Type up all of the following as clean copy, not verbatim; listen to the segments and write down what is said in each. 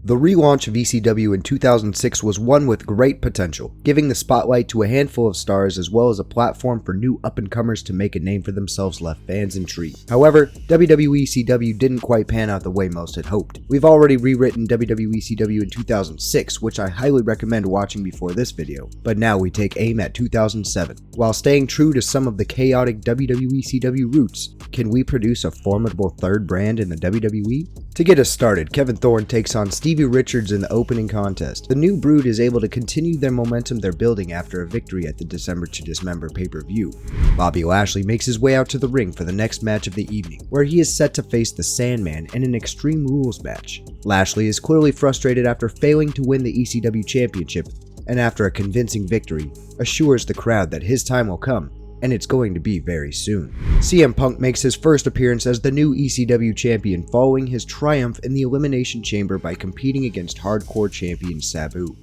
The relaunch of ECW in 2006 was one with great potential, giving the spotlight to a handful of stars as well as a platform for new up-and-comers to make a name for themselves left fans intrigued. However, WWE ECW didn't quite pan out the way most had hoped. We've already rewritten WWE ECW in 2006, which I highly recommend watching before this video, but now we take aim at 2007. While staying true to some of the chaotic WWE ECW roots, can we produce a formidable third brand in the WWE? To get us started, Kevin Thorne takes on Stevie Richards in the opening contest. The new brood is able to continue their momentum they're building after a victory at the December to Dismember pay-per-view. Bobby Lashley makes his way out to the ring for the next match of the evening, where he is set to face the Sandman in an Extreme Rules match. Lashley is clearly frustrated after failing to win the ECW Championship, and after a convincing victory, assures the crowd that his time will come, and it's going to be very soon. CM Punk makes his first appearance as the new ECW champion following his triumph in the Elimination Chamber by competing against Hardcore Champion Sabu.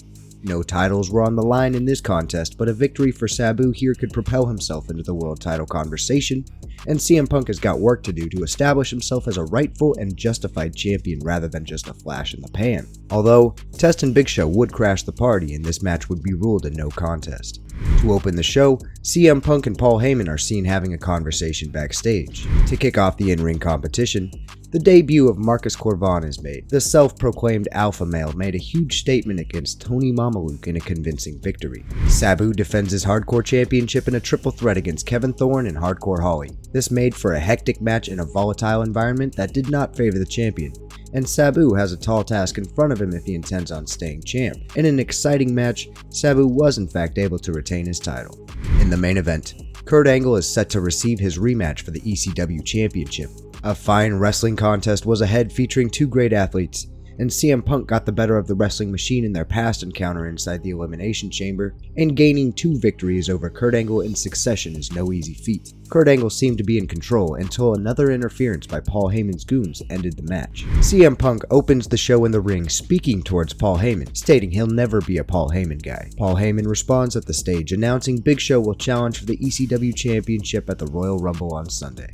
No titles were on the line in this contest, but a victory for Sabu here could propel himself into the world title conversation, and CM Punk has got work to do to establish himself as a rightful and justified champion rather than just a flash in the pan. Although, Test and Big Show would crash the party and this match would be ruled a no contest. To open the show, CM Punk and Paul Heyman are seen having a conversation backstage. To kick off the in-ring competition, the debut of Marcus Corvan is made. The self-proclaimed alpha male made a huge statement against Tony Mamaluke in a convincing victory. Sabu defends his Hardcore Championship in a triple threat against Kevin Thorne and Hardcore Holly. This made for a hectic match in a volatile environment that did not favor the champion, and Sabu has a tall task in front of him if he intends on staying champ. In an exciting match, Sabu was in fact able to retain his title. In the main event, Kurt Angle is set to receive his rematch for the ECW Championship. A fine wrestling contest was ahead featuring two great athletes, and CM Punk got the better of the wrestling machine in their past encounter inside the Elimination Chamber, and gaining 2 victories over Kurt Angle in succession is no easy feat. Kurt Angle seemed to be in control until another interference by Paul Heyman's goons ended the match. CM Punk opens the show in the ring speaking towards Paul Heyman, stating he'll never be a Paul Heyman guy. Paul Heyman responds at the stage, announcing Big Show will challenge for the ECW Championship at the Royal Rumble on Sunday.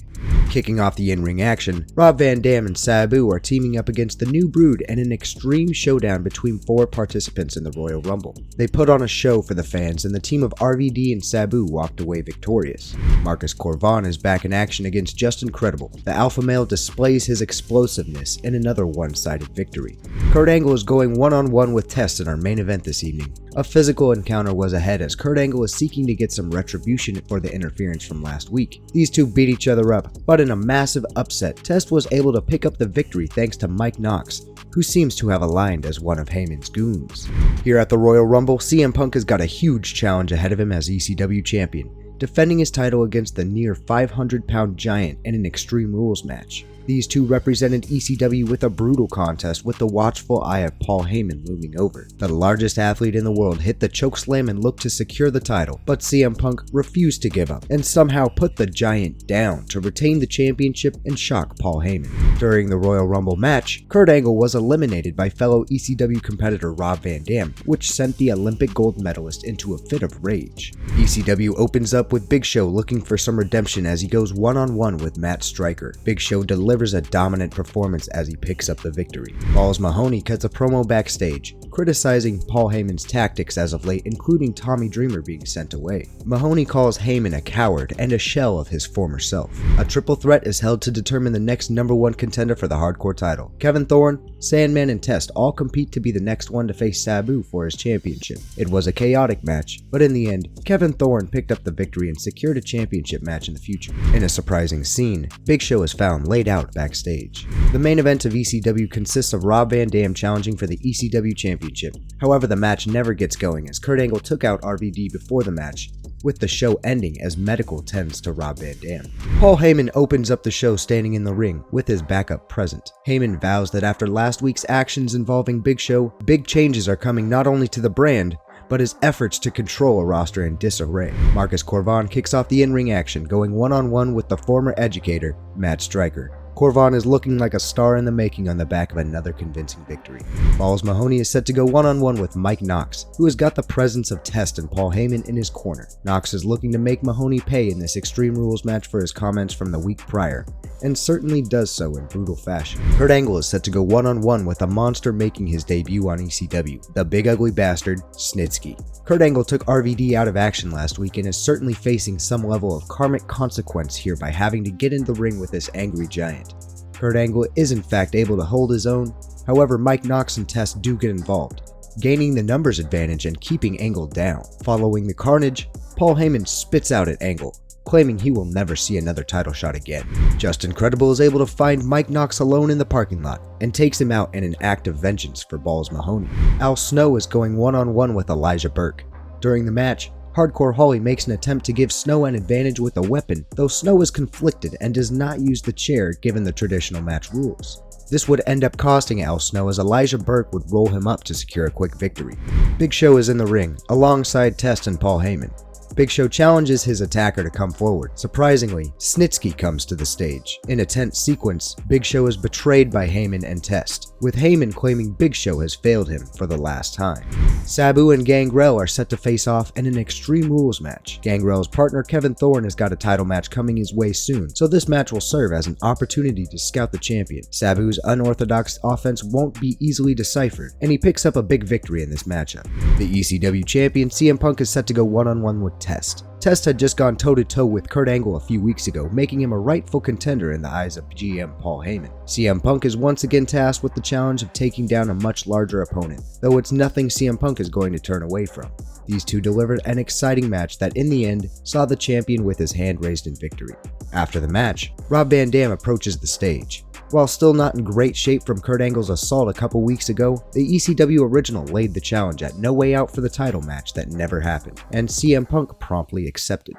Kicking off the in-ring action, Rob Van Dam and Sabu are teaming up against the New Brood in an extreme showdown between 4 participants in the Royal Rumble. They put on a show for the fans, and the team of RVD and Sabu walked away victorious. Marcus Corvan is back in action against Just Incredible. The alpha male displays his explosiveness in another one-sided victory. Kurt Angle is going one-on-one with Test in our main event this evening. A physical encounter was ahead as Kurt Angle is seeking to get some retribution for the interference from last week. These two beat each other up, but in a massive upset, Test was able to pick up the victory thanks to Mike Knox, who seems to have aligned as one of Heyman's goons. Here at the Royal Rumble, CM Punk has got a huge challenge ahead of him as ECW champion, defending his title against the near 500-pound giant in an Extreme Rules match. These two represented ECW with a brutal contest with the watchful eye of Paul Heyman looming over. The largest athlete in the world hit the chokeslam and looked to secure the title, but CM Punk refused to give up and somehow put the giant down to retain the championship and shock Paul Heyman. During the Royal Rumble match, Kurt Angle was eliminated by fellow ECW competitor Rob Van Dam, which sent the Olympic gold medalist into a fit of rage. ECW opens up with Big Show looking for some redemption as he goes one-on-one with Matt Striker. Big Show delivers a dominant performance as he picks up the victory. Balls Mahoney cuts a promo backstage, criticizing Paul Heyman's tactics as of late, including Tommy Dreamer being sent away. Mahoney calls Heyman a coward and a shell of his former self. A triple threat is held to determine the next #1 contender for the Hardcore title. Kevin Thorne, Sandman, and Test all compete to be the next one to face Sabu for his championship. It was a chaotic match, but in the end, Kevin Thorne picked up the victory and secured a championship match in the future. In a surprising scene, Big Show is found laid out backstage. The main event of ECW consists of Rob Van Dam challenging for the ECW Championship. However, the match never gets going as Kurt Angle took out RVD before the match, with the show ending as medical tends to Rob Van Dam. Paul Heyman opens up the show standing in the ring with his backup present. Heyman vows that after last week's actions involving Big Show, big changes are coming not only to the brand, but his efforts to control a roster in disarray. Marcus Corvan kicks off the in-ring action, going one-on-one with the former educator, Matt Striker. Corvon is looking like a star in the making on the back of another convincing victory. Balls Mahoney is set to go one-on-one with Mike Knox, who has got the presence of Test and Paul Heyman in his corner. Knox is looking to make Mahoney pay in this Extreme Rules match for his comments from the week prior, and certainly does so in brutal fashion. Kurt Angle is set to go one-on-one with a monster making his debut on ECW, the big ugly bastard, Snitsky. Kurt Angle took RVD out of action last week and is certainly facing some level of karmic consequence here by having to get in the ring with this angry giant. Kurt Angle is in fact able to hold his own, however Mike Knox and Test do get involved, gaining the numbers advantage and keeping Angle down. Following the carnage, Paul Heyman spits out at Angle, claiming he will never see another title shot again. Justin Credible is able to find Mike Knox alone in the parking lot and takes him out in an act of vengeance for Balls Mahoney. Al Snow is going one-on-one with Elijah Burke. During the match, Hardcore Holly makes an attempt to give Snow an advantage with a weapon, though Snow is conflicted and does not use the chair given the traditional match rules. This would end up costing Al Snow as Elijah Burke would roll him up to secure a quick victory. Big Show is in the ring, alongside Test and Paul Heyman. Big Show challenges his attacker to come forward. Surprisingly, Snitsky comes to the stage. In a tense sequence, Big Show is betrayed by Heyman and Test, with Heyman claiming Big Show has failed him for the last time. Sabu and Gangrel are set to face off in an Extreme Rules match. Gangrel's partner Kevin Thorne has got a title match coming his way soon, so this match will serve as an opportunity to scout the champion. Sabu's unorthodox offense won't be easily deciphered, and he picks up a big victory in this matchup. The ECW Champion CM Punk is set to go one-on-one with Test. Test had just gone toe-to-toe with Kurt Angle a few weeks ago, making him a rightful contender in the eyes of GM Paul Heyman. CM Punk is once again tasked with the challenge of taking down a much larger opponent, though it's nothing CM Punk is going to turn away from. These two delivered an exciting match that in the end saw the champion with his hand raised in victory. After the match, Rob Van Dam approaches the stage. While still not in great shape from Kurt Angle's assault a couple weeks ago, the ECW original laid the challenge at No Way Out for the title match that never happened, and CM Punk promptly accepted.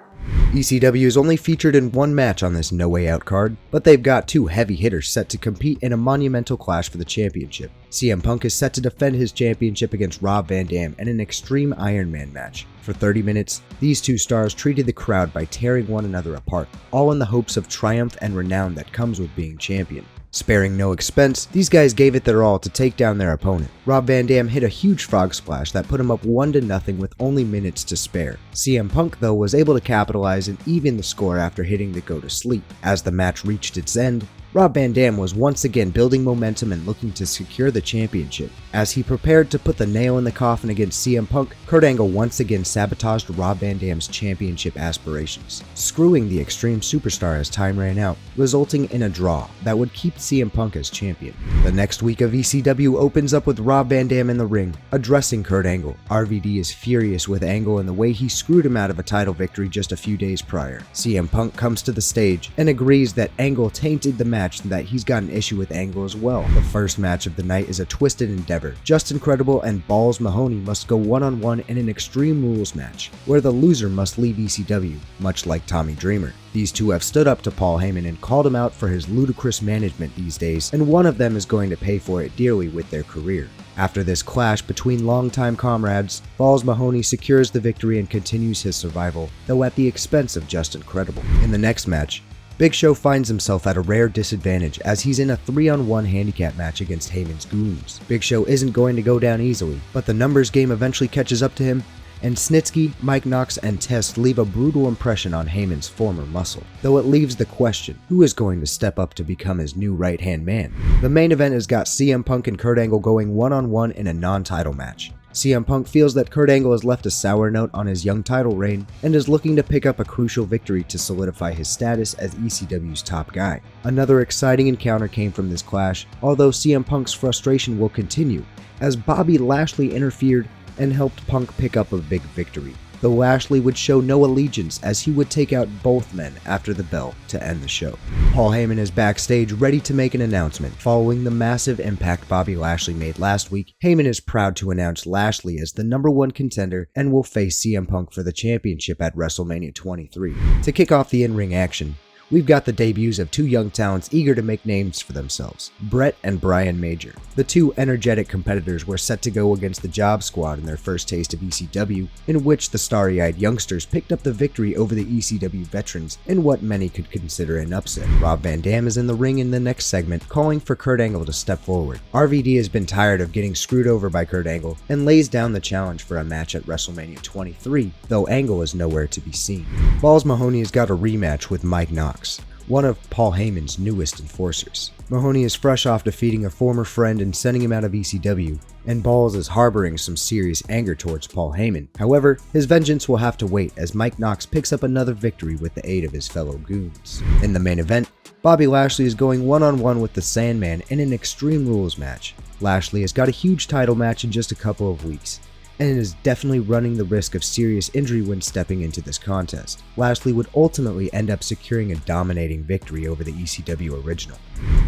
ECW is only featured in one match on this No Way Out card, but they've got two heavy hitters set to compete in a monumental clash for the championship. CM Punk is set to defend his championship against Rob Van Dam in an Extreme Iron Man match. For 30 minutes, these two stars treated the crowd by tearing one another apart, all in the hopes of triumph and renown that comes with being champion. Sparing no expense, these guys gave it their all to take down their opponent. Rob Van Dam hit a huge frog splash that put him up 1-0 with only minutes to spare. CM Punk though was able to capitalize and even the score after hitting the go to sleep. As the match reached its end, Rob Van Dam was once again building momentum and looking to secure the championship. As he prepared to put the nail in the coffin against CM Punk, Kurt Angle once again sabotaged Rob Van Dam's championship aspirations, screwing the Extreme Superstar as time ran out, resulting in a draw that would keep CM Punk as champion. The next week of ECW opens up with Rob Van Dam in the ring, addressing Kurt Angle. RVD is furious with Angle and the way he screwed him out of a title victory just a few days prior. CM Punk comes to the stage and agrees that Angle tainted the match and that he's got an issue with Angle as well. The first match of the night is a twisted endeavor. Justin Credible and Balls Mahoney must go one-on-one in an Extreme Rules match, where the loser must leave ECW, much like Tommy Dreamer. These two have stood up to Paul Heyman and called him out for his ludicrous management these days, and one of them is going to pay for it dearly with their career. After this clash between longtime comrades, Balls Mahoney secures the victory and continues his survival, though at the expense of Justin Credible. In the next match, Big Show finds himself at a rare disadvantage as he's in a 3-on-1 handicap match against Heyman's goons. Big Show isn't going to go down easily, but the numbers game eventually catches up to him, and Snitsky, Mike Knox, and Test leave a brutal impression on Heyman's former muscle, though it leaves the question, who is going to step up to become his new right-hand man? The main event has got CM Punk and Kurt Angle going one-on-one in a non-title match. CM Punk feels that Kurt Angle has left a sour note on his young title reign and is looking to pick up a crucial victory to solidify his status as ECW's top guy. Another exciting encounter came from this clash, although CM Punk's frustration will continue, as Bobby Lashley interfered and helped Punk pick up a big victory. Though Lashley would show no allegiance as he would take out both men after the bell to end the show. Paul Heyman is backstage ready to make an announcement. Following the massive impact Bobby Lashley made last week, Heyman is proud to announce Lashley as the #1 contender and will face CM Punk for the championship at WrestleMania 23. To kick off the in-ring action, we've got the debuts of two young talents eager to make names for themselves, Brett and Brian Major. The two energetic competitors were set to go against the Job Squad in their first taste of ECW, in which the starry-eyed youngsters picked up the victory over the ECW veterans in what many could consider an upset. Rob Van Dam is in the ring in the next segment, calling for Kurt Angle to step forward. RVD has been tired of getting screwed over by Kurt Angle and lays down the challenge for a match at WrestleMania 23, though Angle is nowhere to be seen. Balls Mahoney has got a rematch with Mike Knox, one of Paul Heyman's newest enforcers. Mahoney is fresh off defeating a former friend and sending him out of ECW, and Balls is harboring some serious anger towards Paul Heyman. However, his vengeance will have to wait as Mike Knox picks up another victory with the aid of his fellow goons. In the main event, Bobby Lashley is going one-on-one with the Sandman in an Extreme Rules match. Lashley has got a huge title match in just a couple of weeks, and is definitely running the risk of serious injury when stepping into this contest. Lashley would ultimately end up securing a dominating victory over the ECW original.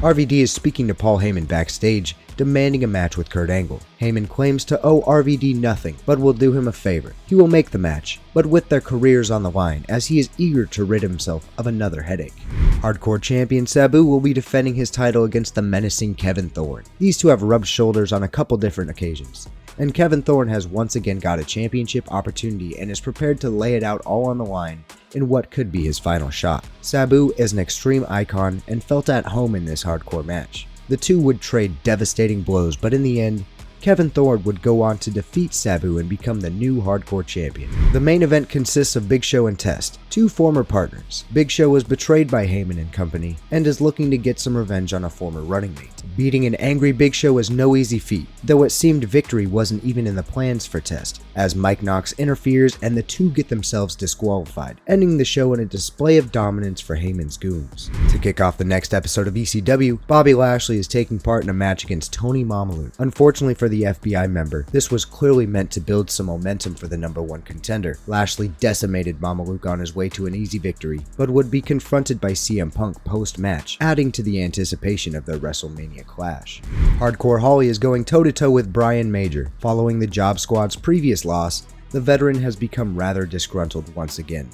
RVD is speaking to Paul Heyman backstage, demanding a match with Kurt Angle. Heyman claims to owe RVD nothing, but will do him a favor. He will make the match, but with their careers on the line, as he is eager to rid himself of another headache. Hardcore Champion Sabu will be defending his title against the menacing Kevin Thorne. These two have rubbed shoulders on a couple different occasions, and Kevin Thorne has once again got a championship opportunity and is prepared to lay it out all on the line in what could be his final shot. Sabu is an extreme icon and felt at home in this hardcore match. The two would trade devastating blows, but in the end, Kevin Thorne would go on to defeat Sabu and become the new hardcore champion. The main event consists of Big Show and Test, two former partners. Big Show was betrayed by Heyman and company and is looking to get some revenge on a former running mate. Beating an angry Big Show is no easy feat, though it seemed victory wasn't even in the plans for Test, as Mike Knox interferes and the two get themselves disqualified, ending the show in a display of dominance for Heyman's goons. To kick off the next episode of ECW, Bobby Lashley is taking part in a match against Tony Mamalu. Unfortunately for the FBI member, this was clearly meant to build some momentum for the #1 contender. Lashley decimated Mamaluke on his way to an easy victory, but would be confronted by CM Punk post-match, adding to the anticipation of their WrestleMania clash. Hardcore Holly is going toe-to-toe with Brian Major. Following the Job Squad's previous loss, the veteran has become rather disgruntled once again.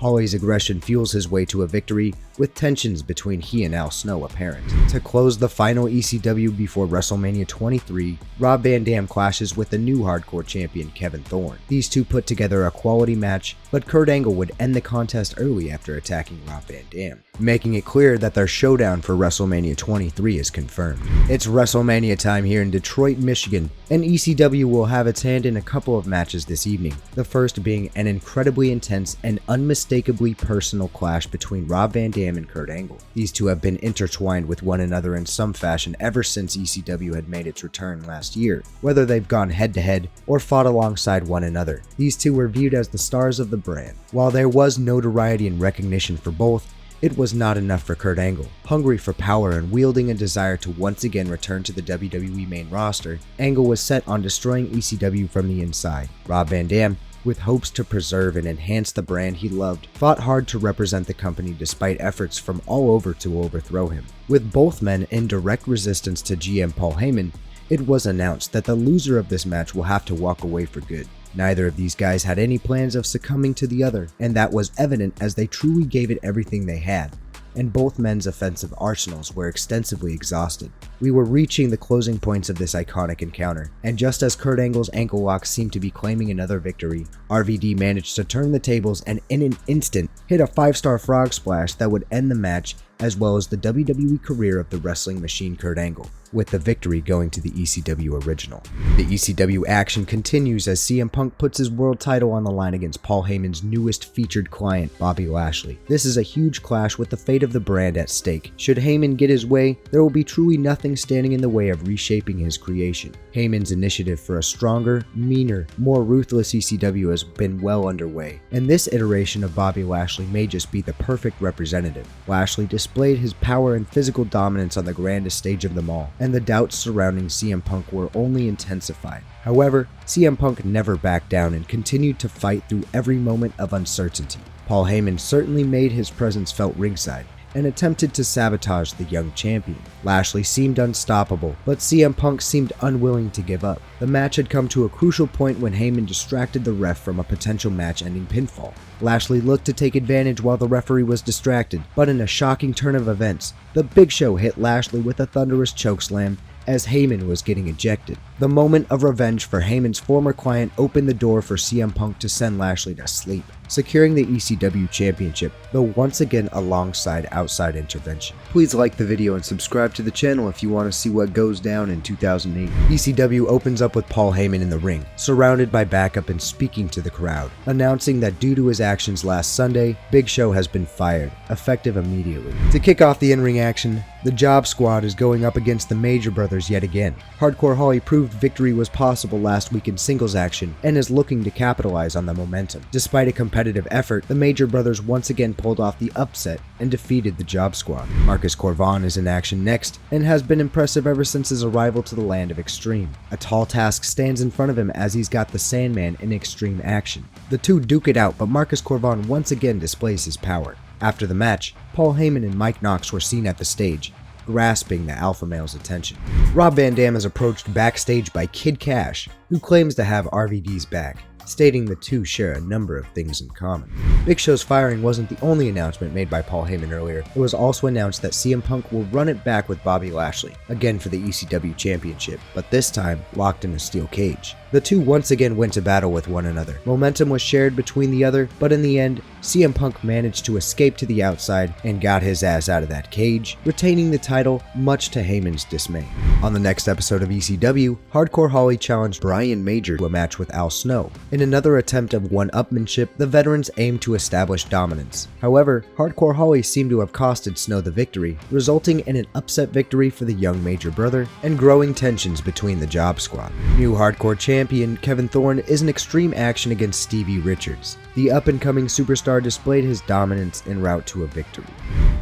Holly's aggression fuels his way to a victory, with tensions between he and Al Snow apparent. To close the final ECW before WrestleMania 23, Rob Van Dam clashes with the new hardcore champion Kevin Thorne. These two put together a quality match, but Kurt Angle would end the contest early after attacking Rob Van Dam, making it clear that their showdown for WrestleMania 23 is confirmed. It's WrestleMania time here in Detroit, Michigan, and ECW will have its hand in a couple of matches this evening, the first being an incredibly intense and unmistakably personal clash between Rob Van Dam and Kurt Angle. These two have been intertwined with one another in some fashion ever since ECW had made its return last year, whether they've gone head-to-head or fought alongside one another. These two were viewed as the stars of the brand. While there was notoriety and recognition for both, it was not enough for Kurt Angle. Hungry for power and wielding a desire to once again return to the WWE main roster, Angle was set on destroying ECW from the inside. Rob Van Dam, with hopes to preserve and enhance the brand he loved, fought hard to represent the company despite efforts from all over to overthrow him. With both men in direct resistance to GM Paul Heyman, it was announced that the loser of this match will have to walk away for good. Neither of these guys had any plans of succumbing to the other, and that was evident as they truly gave it everything they had, and both men's offensive arsenals were extensively exhausted. We were reaching the closing points of this iconic encounter, and just as Kurt Angle's ankle lock seemed to be claiming another victory, RVD managed to turn the tables and in an instant hit a 5-star frog splash that would end the match as well as the WWE career of the wrestling machine Kurt Angle, with the victory going to the ECW original. The ECW action continues as CM Punk puts his world title on the line against Paul Heyman's newest featured client, Bobby Lashley. This is a huge clash with the fate of the brand at stake. Should Heyman get his way, there will be truly nothing standing in the way of reshaping his creation. Heyman's initiative for a stronger, meaner, more ruthless ECW has been well underway, and this iteration of Bobby Lashley may just be the perfect representative. Lashley displayed his power and physical dominance on the grandest stage of them all, and the doubts surrounding CM Punk were only intensified. However, CM Punk never backed down and continued to fight through every moment of uncertainty. Paul Heyman certainly made his presence felt ringside, and attempted to sabotage the young champion. Lashley seemed unstoppable, but CM Punk seemed unwilling to give up. The match had come to a crucial point when Heyman distracted the ref from a potential match-ending pinfall. Lashley looked to take advantage while the referee was distracted, but in a shocking turn of events, the Big Show hit Lashley with a thunderous chokeslam as Heyman was getting ejected. The moment of revenge for Heyman's former client opened the door for CM Punk to send Lashley to sleep, securing the ECW Championship, though once again alongside outside intervention. Please like the video and subscribe to the channel if you want to see what goes down in 2008. ECW opens up with Paul Heyman in the ring, surrounded by backup and speaking to the crowd, announcing that due to his actions last Sunday, Big Show has been fired, effective immediately. To kick off the in-ring action, the Job Squad is going up against the Major Brothers yet again. Hardcore Holly proved victory was possible last week in singles action and is looking to capitalize on the momentum. Despite a competitive effort, the Major Brothers once again pulled off the upset and defeated the Job Squad. Marcus Corvan is in action next and has been impressive ever since his arrival to the land of Extreme. A tall task stands in front of him as he's got the Sandman in Extreme action. The two duke it out, but Marcus Corvan once again displays his power. After the match, Paul Heyman and Mike Knox were seen at the stage, grasping the alpha male's attention. Rob Van Dam is approached backstage by Kid Cash, who claims to have RVD's back, stating the two share a number of things in common. Big Show's firing wasn't the only announcement made by Paul Heyman earlier. It was also announced that CM Punk will run it back with Bobby Lashley, again for the ECW Championship, but this time locked in a steel cage. The two once again went to battle with one another. Momentum was shared between the other, but in the end, CM Punk managed to escape to the outside and got his ass out of that cage, retaining the title much to Heyman's dismay. On the next episode of ECW, Hardcore Holly challenged Brian Major to a match with Al Snow. In another attempt of one-upmanship, the veterans aimed to establish dominance. However, Hardcore Holly seemed to have costed Snow the victory, resulting in an upset victory for the young Major Brother and growing tensions between the Job Squad. New Hardcore Champion Kevin Thorne is in extreme action against Stevie Richards. The up-and-coming superstar displayed his dominance en route to a victory.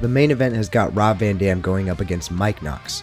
The main event has got Rob Van Dam going up against Mike Knox.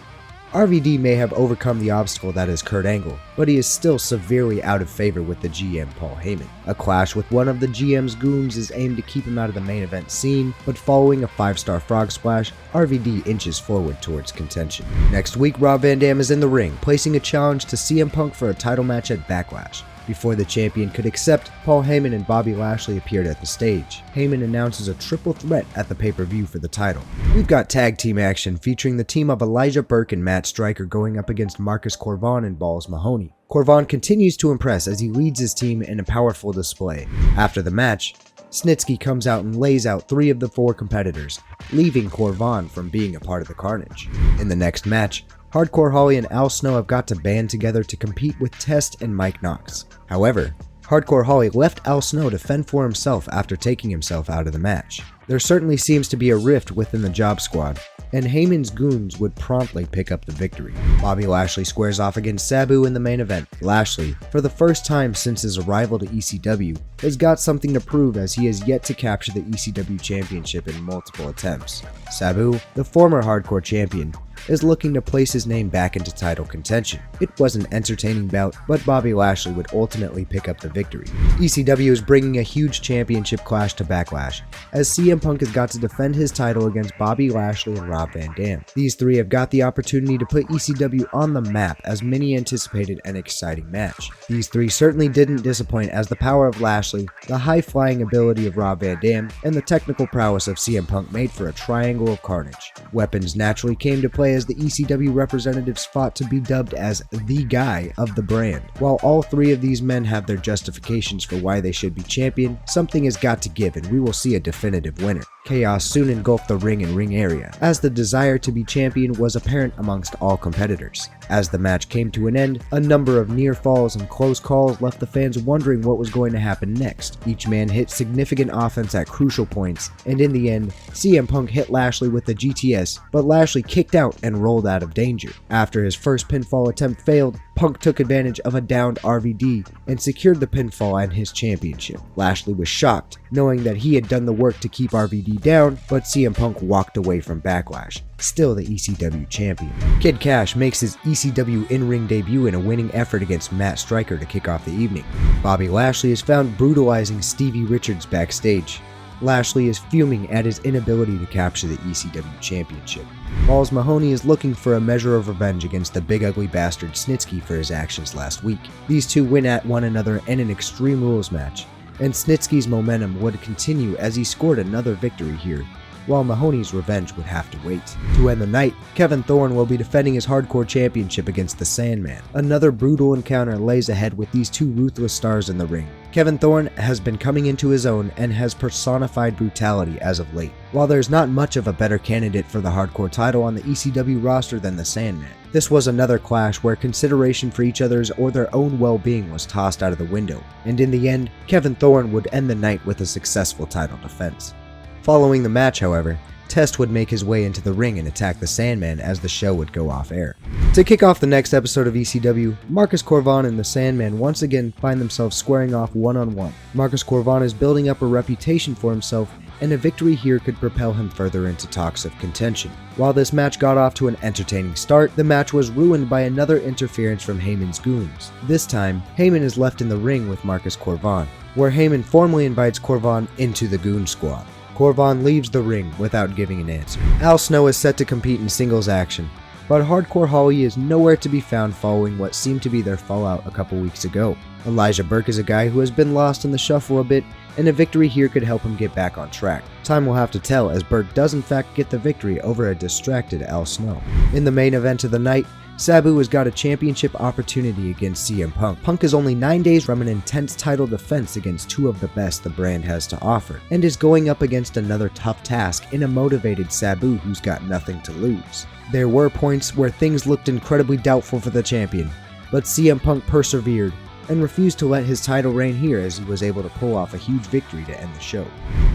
RVD may have overcome the obstacle that is Kurt Angle, but he is still severely out of favor with the GM Paul Heyman. A clash with one of the GM's goons is aimed to keep him out of the main event scene, but following a 5-star frog splash, RVD inches forward towards contention. Next week, Rob Van Dam is in the ring, placing a challenge to CM Punk for a title match at Backlash. Before the champion could accept, Paul Heyman and Bobby Lashley appeared at the stage. Heyman announces a triple threat at the pay-per-view for the title. We've got tag team action featuring the team of Elijah Burke and Matt Striker going up against Marcus Corvan and Balls Mahoney. Corvan continues to impress as he leads his team in a powerful display. After the match, Snitsky comes out and lays out 3 of the 4 competitors, leaving Corvan from being a part of the carnage. In the next match, Hardcore Holly and Al Snow have got to band together to compete with Test and Mike Knox. However, Hardcore Holly left Al Snow to fend for himself after taking himself out of the match. There certainly seems to be a rift within the Job Squad, and Heyman's goons would promptly pick up the victory. Bobby Lashley squares off against Sabu in the main event. Lashley, for the first time since his arrival to ECW, has got something to prove as he has yet to capture the ECW Championship in multiple attempts. Sabu, the former Hardcore Champion, is looking to place his name back into title contention. It was an entertaining bout, but Bobby Lashley would ultimately pick up the victory. ECW is bringing a huge championship clash to Backlash, as CM Punk has got to defend his title against Bobby Lashley and Rob Van Dam. These three have got the opportunity to put ECW on the map as many anticipated an exciting match. These three certainly didn't disappoint, as the power of Lashley, the high-flying ability of Rob Van Dam, and the technical prowess of CM Punk made for a triangle of carnage. Weapons naturally came to play as the ECW representatives fought to be dubbed as the guy of the brand. While all three of these men have their justifications for why they should be champion, something has got to give and we will see a definitive winner. Chaos soon engulfed the ring and ring area, as the desire to be champion was apparent amongst all competitors. As the match came to an end, a number of near falls and close calls left the fans wondering what was going to happen next. Each man hit significant offense at crucial points, and in the end, CM Punk hit Lashley with the GTS, but Lashley kicked out and rolled out of danger. After his first pinfall attempt failed, Punk took advantage of a downed RVD and secured the pinfall and his championship. Lashley was shocked, knowing that he had done the work to keep RVD down, but CM Punk walked away from Backlash, still the ECW champion. Kid Cash makes his ECW in-ring debut in a winning effort against Matt Striker to kick off the evening. Bobby Lashley is found brutalizing Stevie Richards backstage. Lashley is fuming at his inability to capture the ECW Championship. Balls Mahoney is looking for a measure of revenge against the big ugly bastard Snitsky for his actions last week. These two went at one another in an Extreme Rules match, and Snitsky's momentum would continue as he scored another victory here, while Mahoney's revenge would have to wait. To end the night, Kevin Thorne will be defending his Hardcore Championship against the Sandman. Another brutal encounter lays ahead with these two ruthless stars in the ring. Kevin Thorne has been coming into his own and has personified brutality as of late. While there's not much of a better candidate for the Hardcore title on the ECW roster than the Sandman, this was another clash where consideration for each other's or their own well-being was tossed out of the window, and in the end, Kevin Thorne would end the night with a successful title defense. Following the match, however, Test would make his way into the ring and attack the Sandman as the show would go off air. To kick off the next episode of ECW, Marcus Corvan and the Sandman once again find themselves squaring off one-on-one. Marcus Corvan is building up a reputation for himself, and a victory here could propel him further into talks of contention. While this match got off to an entertaining start, the match was ruined by another interference from Heyman's goons. This time, Heyman is left in the ring with Marcus Corvan, where Heyman formally invites Corvan into the Goon Squad. Corvan leaves the ring without giving an answer. Al Snow is set to compete in singles action, but Hardcore Holly is nowhere to be found following what seemed to be their fallout a couple weeks ago. Elijah Burke is a guy who has been lost in the shuffle a bit, and a victory here could help him get back on track. Time will have to tell, as Burke does in fact get the victory over a distracted Al Snow. In the main event of the night, Sabu has got a championship opportunity against CM Punk. Punk is only 9 days from an intense title defense against two of the best the brand has to offer, and is going up against another tough task in a motivated Sabu who's got nothing to lose. There were points where things looked incredibly doubtful for the champion, but CM Punk persevered and refused to let his title reign here as he was able to pull off a huge victory to end the show.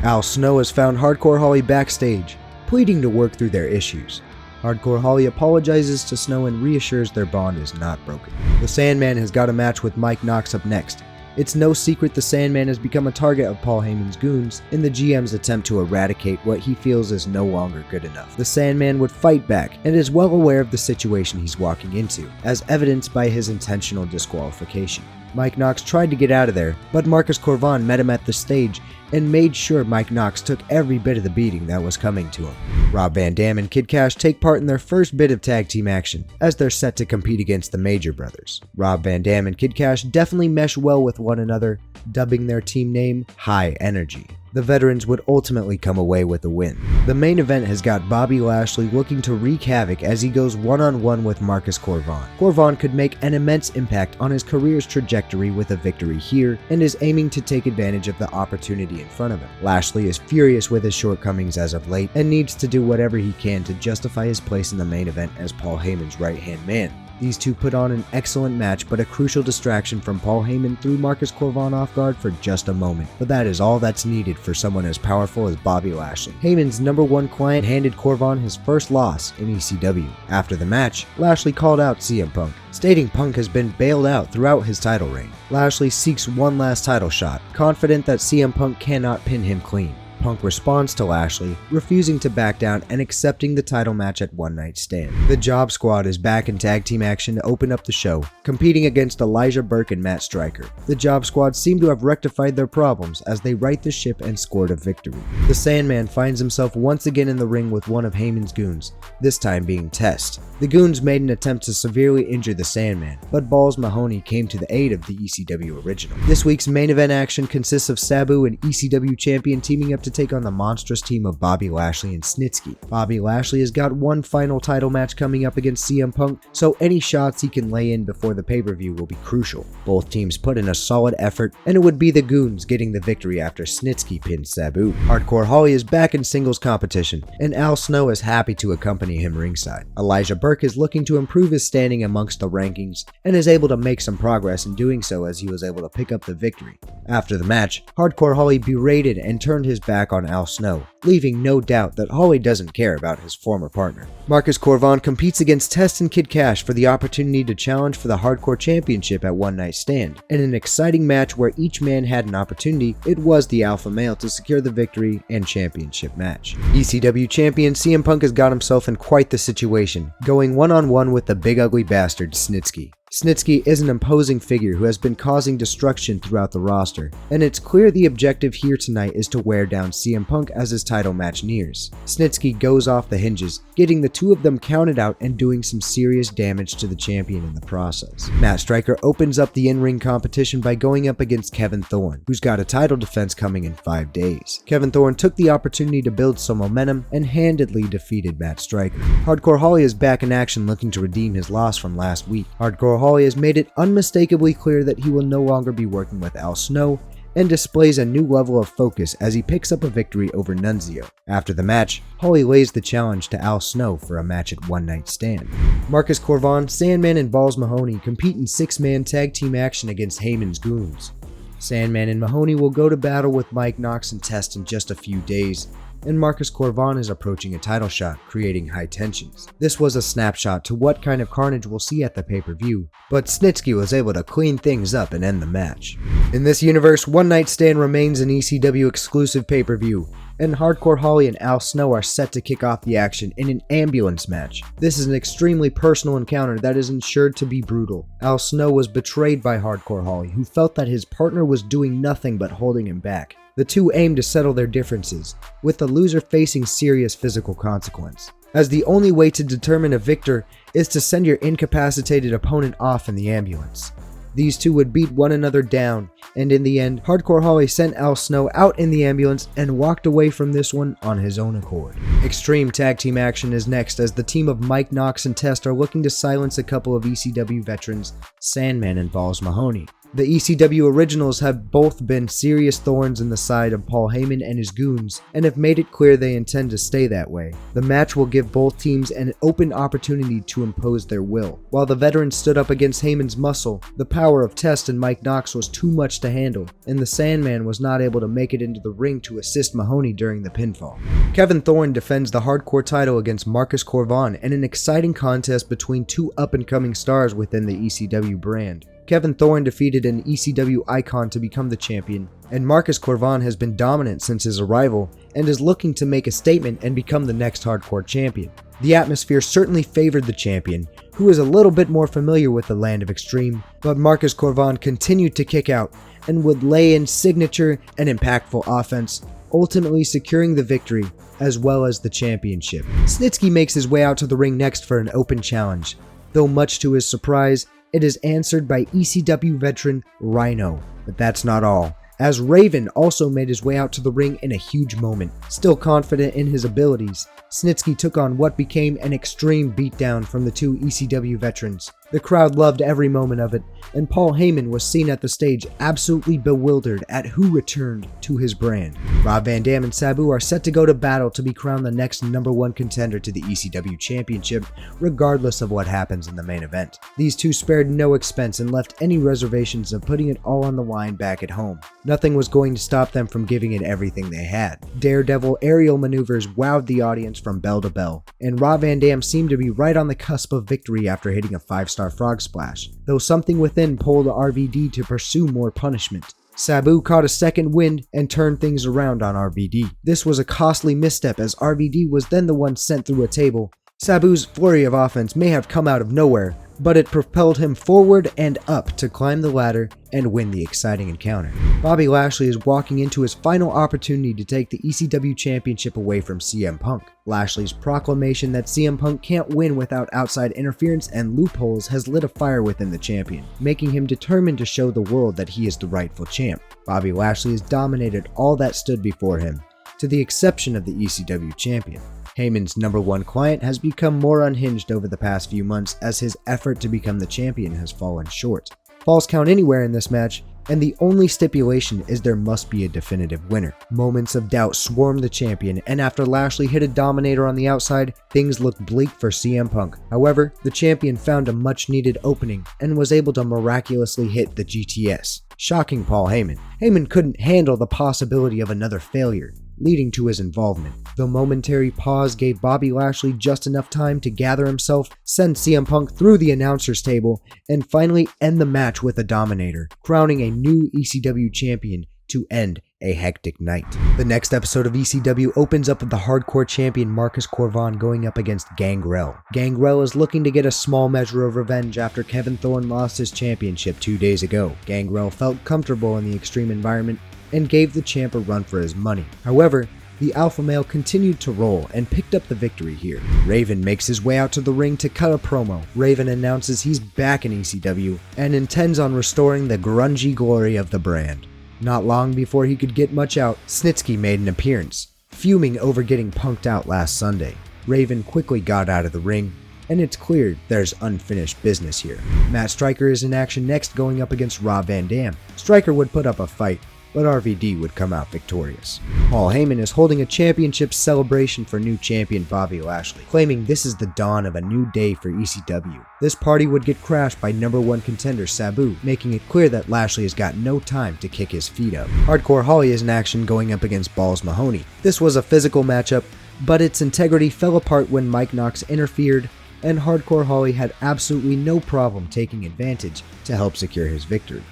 Al Snow has found Hardcore Holly backstage, pleading to work through their issues. Hardcore Holly apologizes to Snow and reassures their bond is not broken. The Sandman has got a match with Mike Knox up next. It's no secret the Sandman has become a target of Paul Heyman's goons in the GM's attempt to eradicate what he feels is no longer good enough. The Sandman would fight back and is well aware of the situation he's walking into, as evidenced by his intentional disqualification. Mike Knox tried to get out of there, but Marcus Corvan met him at the stage and made sure Mike Knox took every bit of the beating that was coming to him. Rob Van Dam and Kid Cash take part in their first bit of tag team action, as they're set to compete against the Major Brothers. Rob Van Dam and Kid Cash definitely mesh well with one another, dubbing their team name High Energy. The veterans would ultimately come away with a win. The main event has got Bobby Lashley looking to wreak havoc as he goes one-on-one with Marcus Corvan. Corvan could make an immense impact on his career's trajectory with a victory here, and is aiming to take advantage of the opportunity in front of him. Lashley is furious with his shortcomings as of late, and needs to do whatever he can to justify his place in the main event as Paul Heyman's right-hand man. These two put on an excellent match, but a crucial distraction from Paul Heyman threw Marcus Corvan off guard for just a moment. But that is all that's needed for someone as powerful as Bobby Lashley. Heyman's #1 client handed Corvan his first loss in ECW. After the match, Lashley called out CM Punk, stating Punk has been bailed out throughout his title reign. Lashley seeks one last title shot, confident that CM Punk cannot pin him clean. Punk responds to Lashley, refusing to back down and accepting the title match at One Night Stand. The Job Squad is back in tag team action to open up the show, competing against Elijah Burke and Matt Striker. The Job Squad seem to have rectified their problems as they right the ship and scored a victory. The Sandman finds himself once again in the ring with one of Heyman's goons, this time being Test. The goons made an attempt to severely injure the Sandman, but Balls Mahoney came to the aid of the ECW original. This week's main event action consists of Sabu and ECW Champion teaming up to take on the monstrous team of Bobby Lashley and Snitsky. Bobby Lashley has got one final title match coming up against CM Punk, so any shots he can lay in before the pay-per-view will be crucial. Both teams put in a solid effort, and it would be the goons getting the victory after Snitsky pinned Sabu. Hardcore Holly is back in singles competition, and Al Snow is happy to accompany him ringside. Elijah Burke is looking to improve his standing amongst the rankings, and is able to make some progress in doing so as he was able to pick up the victory. After the match, Hardcore Holly berated and turned his back on Al Snow, leaving no doubt that Holly doesn't care about his former partner. Marcus Corvan competes against Test and Kid Cash for the opportunity to challenge for the Hardcore Championship at One Night Stand. In an exciting match where each man had an opportunity, it was the alpha male to secure the victory and championship match. ECW Champion CM Punk has got himself in quite the situation, going one-on-one with the big ugly bastard Snitsky. Snitsky is an imposing figure who has been causing destruction throughout the roster, and it's clear the objective here tonight is to wear down CM Punk as his title match nears. Snitsky goes off the hinges, getting the two of them counted out and doing some serious damage to the champion in the process. Matt Striker opens up the in-ring competition by going up against Kevin Thorne, who's got a title defense coming in 5 days. Kevin Thorne took the opportunity to build some momentum and handedly defeated Matt Striker. Hardcore Holly is back in action looking to redeem his loss from last week. Hardcore Holly has made it unmistakably clear that he will no longer be working with Al Snow and displays a new level of focus as he picks up a victory over Nunzio. After the match, Holly lays the challenge to Al Snow for a match at One Night Stand. Marcus Corvon, Sandman, and Balls Mahoney compete in 6-man tag team action against Heyman's Goons. Sandman and Mahoney will go to battle with Mike Knox and Test in just a few days, and Marcus Corvon is approaching a title shot, creating high tensions. This was a snapshot to what kind of carnage we'll see at the pay-per-view, but Snitsky was able to clean things up and end the match. In this universe, One Night Stand remains an ECW exclusive pay-per-view, and Hardcore Holly and Al Snow are set to kick off the action in an ambulance match. This is an extremely personal encounter that is ensured to be brutal. Al Snow was betrayed by Hardcore Holly, who felt that his partner was doing nothing but holding him back. The two aim to settle their differences, with the loser facing serious physical consequence, as the only way to determine a victor is to send your incapacitated opponent off in the ambulance. These two would beat one another down, and in the end, Hardcore Holly sent Al Snow out in the ambulance and walked away from this one on his own accord. Extreme tag team action is next as the team of Mike Knox and Test are looking to silence a couple of ECW veterans, Sandman and Balls Mahoney. The ECW originals have both been serious thorns in the side of Paul Heyman and his goons, and have made it clear they intend to stay that way. The match will give both teams an open opportunity to impose their will. While the veterans stood up against Heyman's muscle, the power of Test and Mike Knox was too much to handle, and the Sandman was not able to make it into the ring to assist Mahoney during the pinfall. Kevin Thorne defends the hardcore title against Marcus Corvon in an exciting contest between two up-and-coming stars within the ECW brand. Kevin Thorne defeated an ECW icon to become the champion, and Marcus Corvon has been dominant since his arrival and is looking to make a statement and become the next hardcore champion. The atmosphere certainly favored the champion, who is a little bit more familiar with the land of extreme, but Marcus Corvon continued to kick out and would lay in signature and impactful offense, ultimately securing the victory as well as the championship. Snitsky makes his way out to the ring next for an open challenge, though much to his surprise, it is answered by ECW veteran Rhino. But that's not all, as Raven also made his way out to the ring in a huge moment. Still confident in his abilities, Snitsky took on what became an extreme beatdown from the two ECW veterans. The crowd loved every moment of it, and Paul Heyman was seen at the stage absolutely bewildered at who returned to his brand. Rob Van Dam and Sabu are set to go to battle to be crowned the next #1 contender to the ECW Championship, regardless of what happens in the main event. These two spared no expense and left any reservations of putting it all on the line back at home. Nothing was going to stop them from giving it everything they had. Daredevil aerial maneuvers wowed the audience from bell to bell, and Rob Van Dam seemed to be right on the cusp of victory after hitting a 5-star frog splash, though something within pulled RVD to pursue more punishment. Sabu caught a second wind and turned things around on RVD. This was a costly misstep as RVD was then the one sent through a table. Sabu's flurry of offense may have come out of nowhere, but it propelled him forward and up to climb the ladder and win the exciting encounter. Bobby Lashley is walking into his final opportunity to take the ECW Championship away from CM Punk. Lashley's proclamation that CM Punk can't win without outside interference and loopholes has lit a fire within the champion, making him determined to show the world that he is the rightful champ. Bobby Lashley has dominated all that stood before him, to the exception of the ECW Champion. Heyman's #1 client has become more unhinged over the past few months as his effort to become the champion has fallen short. Falls count anywhere in this match, and the only stipulation is there must be a definitive winner. Moments of doubt swarmed the champion, and after Lashley hit a dominator on the outside, things looked bleak for CM Punk. However, the champion found a much needed opening and was able to miraculously hit the GTS, shocking Paul Heyman. Heyman couldn't handle the possibility of another failure, leading to his involvement. The momentary pause gave Bobby Lashley just enough time to gather himself, send CM Punk through the announcer's table, and finally end the match with a dominator, crowning a new ECW champion to end a hectic night. The next episode of ECW opens up with the Hardcore Champion Marcus Corvon going up against Gangrel. Gangrel is looking to get a small measure of revenge after Kevin Thorne lost his championship 2 days ago. Gangrel felt comfortable in the Extreme environment and gave the champ a run for his money. However, the alpha male continued to roll and picked up the victory here. Raven makes his way out to the ring to cut a promo. Raven announces he's back in ECW and intends on restoring the grungy glory of the brand. Not long before he could get much out, Snitsky made an appearance, fuming over getting punked out last Sunday. Raven quickly got out of the ring, and it's clear there's unfinished business here. Matt Striker is in action next, going up against Rob Van Dam. Striker would put up a fight, but RVD would come out victorious. Paul Heyman is holding a championship celebration for new champion Bobby Lashley, claiming this is the dawn of a new day for ECW. This party would get crashed by #1 contender Sabu, making it clear that Lashley has got no time to kick his feet up. Hardcore Holly is in action going up against Balls Mahoney. This was a physical matchup, but its integrity fell apart when Mike Knox interfered, and Hardcore Holly had absolutely no problem taking advantage to help secure his victory.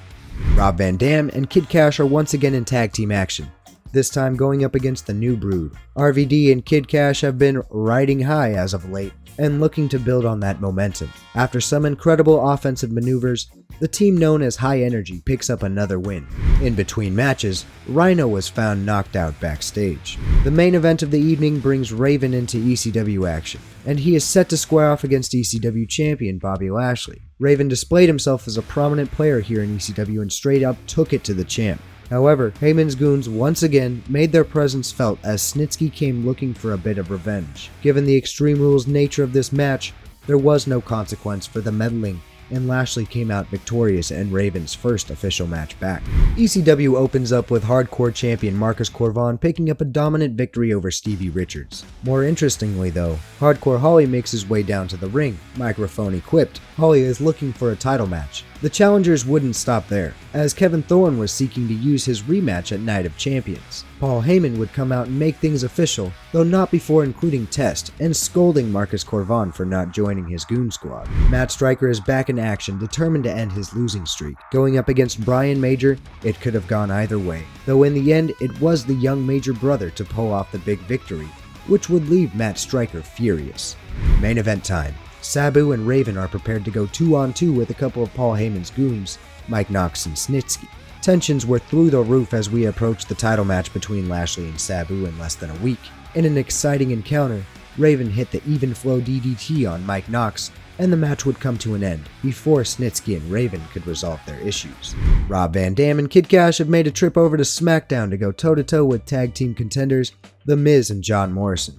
Rob Van Dam and Kid Cash are once again in tag team action, this time going up against the New Brood. RVD and Kid Cash have been riding high as of late and looking to build on that momentum. After some incredible offensive maneuvers, the team known as High Energy picks up another win. In between matches, Rhino was found knocked out backstage. The main event of the evening brings Raven into ECW action, and he is set to square off against ECW champion Bobby Lashley. Raven displayed himself as a prominent player here in ECW and straight up took it to the champ. However, Heyman's goons once again made their presence felt as Snitsky came looking for a bit of revenge. Given the Extreme Rules nature of this match, there was no consequence for the meddling, and Lashley came out victorious in Raven's first official match back. ECW opens up with Hardcore Champion Marcus Corvon picking up a dominant victory over Stevie Richards. More interestingly though, Hardcore Holly makes his way down to the ring, microphone equipped. Holly is looking for a title match. The challengers wouldn't stop there, as Kevin Thorne was seeking to use his rematch at Night of Champions. Paul Heyman would come out and make things official, though not before including Test and scolding Marcus Corvon for not joining his goon squad. Matt Striker is back in action, determined to end his losing streak. Going up against Brian Major, it could have gone either way, though in the end it was the young Major brother to pull off the big victory, which would leave Matt Striker furious. Main event time. Sabu and Raven are prepared to go 2-on-2 with a couple of Paul Heyman's goons, Mike Knox and Snitsky. Tensions were through the roof as we approached the title match between Lashley and Sabu in less than a week. In an exciting encounter, Raven hit the even flow DDT on Mike Knox, and the match would come to an end before Snitsky and Raven could resolve their issues. Rob Van Dam and Kid Cash have made a trip over to SmackDown to go toe-to-toe with tag team contenders The Miz and John Morrison.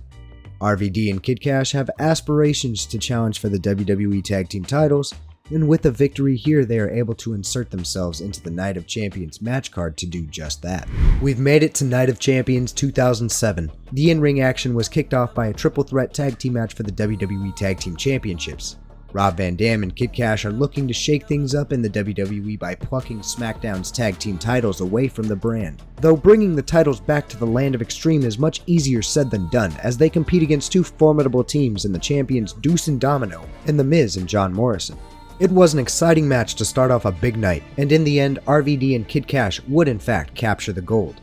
RVD and Kid Cash have aspirations to challenge for the WWE Tag Team titles, and with a victory here they are able to insert themselves into the Night of Champions match card to do just that. We've made it to Night of Champions 2007. The in-ring action was kicked off by a triple threat tag team match for the WWE Tag Team Championships. Rob Van Dam and Kid Cash are looking to shake things up in the WWE by plucking SmackDown's tag team titles away from the brand. Though bringing the titles back to the land of Extreme is much easier said than done, as they compete against two formidable teams in the champions Deuce and Domino and The Miz and John Morrison. It was an exciting match to start off a big night, and in the end RVD and Kid Cash would in fact capture the gold.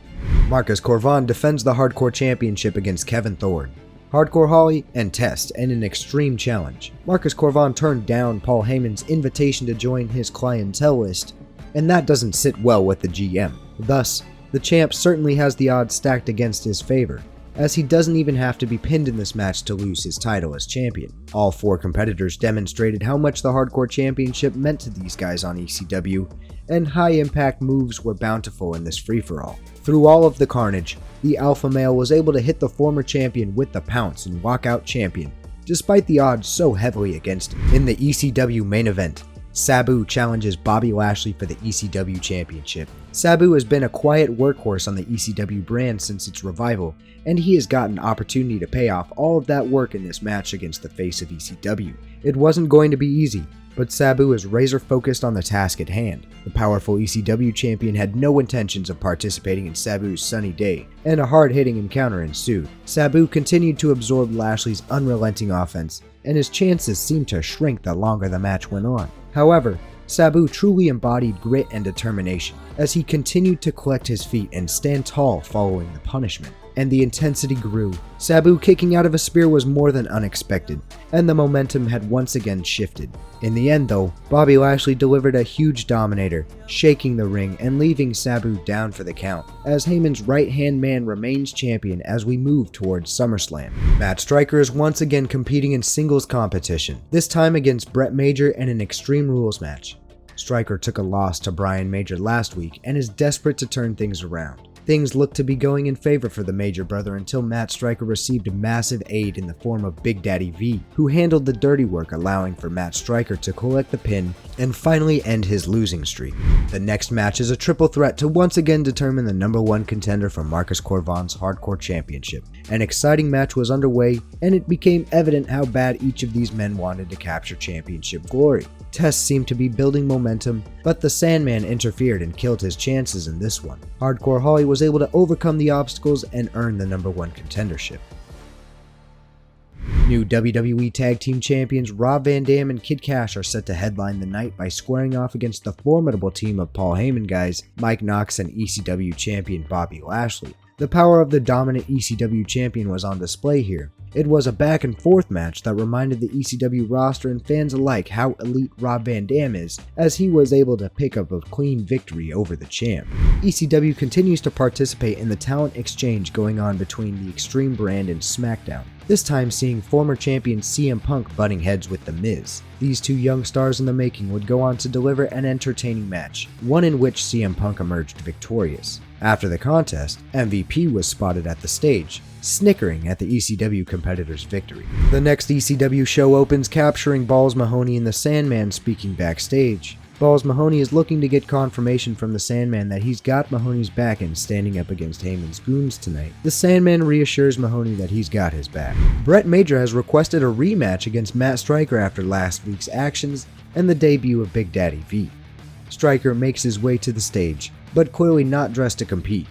Marcus Corvon defends the Hardcore Championship against Kevin Thorne, Hardcore Holly, and Test in an extreme challenge. Marcus Corvon turned down Paul Heyman's invitation to join his clientele list, and that doesn't sit well with the GM. Thus, the champ certainly has the odds stacked against his favor, as he doesn't even have to be pinned in this match to lose his title as champion. All four competitors demonstrated how much the Hardcore Championship meant to these guys on ECW, and high-impact moves were bountiful in this free-for-all. Through all of the carnage, the alpha male was able to hit the former champion with the pounce and walk out champion, despite the odds so heavily against him. In the ECW main event, Sabu challenges Bobby Lashley for the ECW Championship. Sabu has been a quiet workhorse on the ECW brand since its revival, and he has gotten an opportunity to pay off all of that work in this match against the face of ECW. It wasn't going to be easy, but Sabu is razor focused on the task at hand. The powerful ECW champion had no intentions of participating in Sabu's sunny day, and a hard-hitting encounter ensued. Sabu continued to absorb Lashley's unrelenting offense, and his chances seemed to shrink the longer the match went on. However, Sabu truly embodied grit and determination, as he continued to collect his feet and stand tall following the punishment. And the intensity grew. Sabu kicking out of a spear was more than unexpected, and the momentum had once again shifted. In the end though, Bobby Lashley delivered a huge dominator, shaking the ring and leaving Sabu down for the count, as Heyman's right-hand man remains champion as we move towards SummerSlam. Matt Striker is once again competing in singles competition, this time against Brett Major in an Extreme Rules match. Striker took a loss to Brian Major last week and is desperate to turn things around. Things looked to be going in favor for the Major brother until Matt Striker received massive aid in the form of Big Daddy V, who handled the dirty work, allowing for Matt Striker to collect the pin and finally end his losing streak. The next match is a triple threat to once again determine the #1 contender for Marcus Corvan's Hardcore Championship. An exciting match was underway, and it became evident how bad each of these men wanted to capture championship glory. Test seemed to be building momentum, but the Sandman interfered and killed his chances in this one. Hardcore Holly was able to overcome the obstacles and earn the #1 contendership. New WWE Tag Team Champions Rob Van Dam and Kid Cash are set to headline the night by squaring off against the formidable team of Paul Heyman guys, Mike Knox and ECW Champion Bobby Lashley. The power of the dominant ECW Champion was on display here. It was a back and forth match that reminded the ECW roster and fans alike how elite Rob Van Dam is, as he was able to pick up a clean victory over the champ. ECW continues to participate in the talent exchange going on between the Extreme brand and SmackDown, this time seeing former champion CM Punk butting heads with The Miz. These two young stars in the making would go on to deliver an entertaining match, one in which CM Punk emerged victorious. After the contest, MVP was spotted at the stage, snickering at the ECW competitor's victory. The next ECW show opens capturing Balls Mahoney and the Sandman speaking backstage. Balls Mahoney is looking to get confirmation from the Sandman that he's got Mahoney's back and standing up against Heyman's goons tonight. The Sandman reassures Mahoney that he's got his back. Brett Major has requested a rematch against Matt Striker after last week's actions and the debut of Big Daddy V. Striker makes his way to the stage, but clearly not dressed to compete.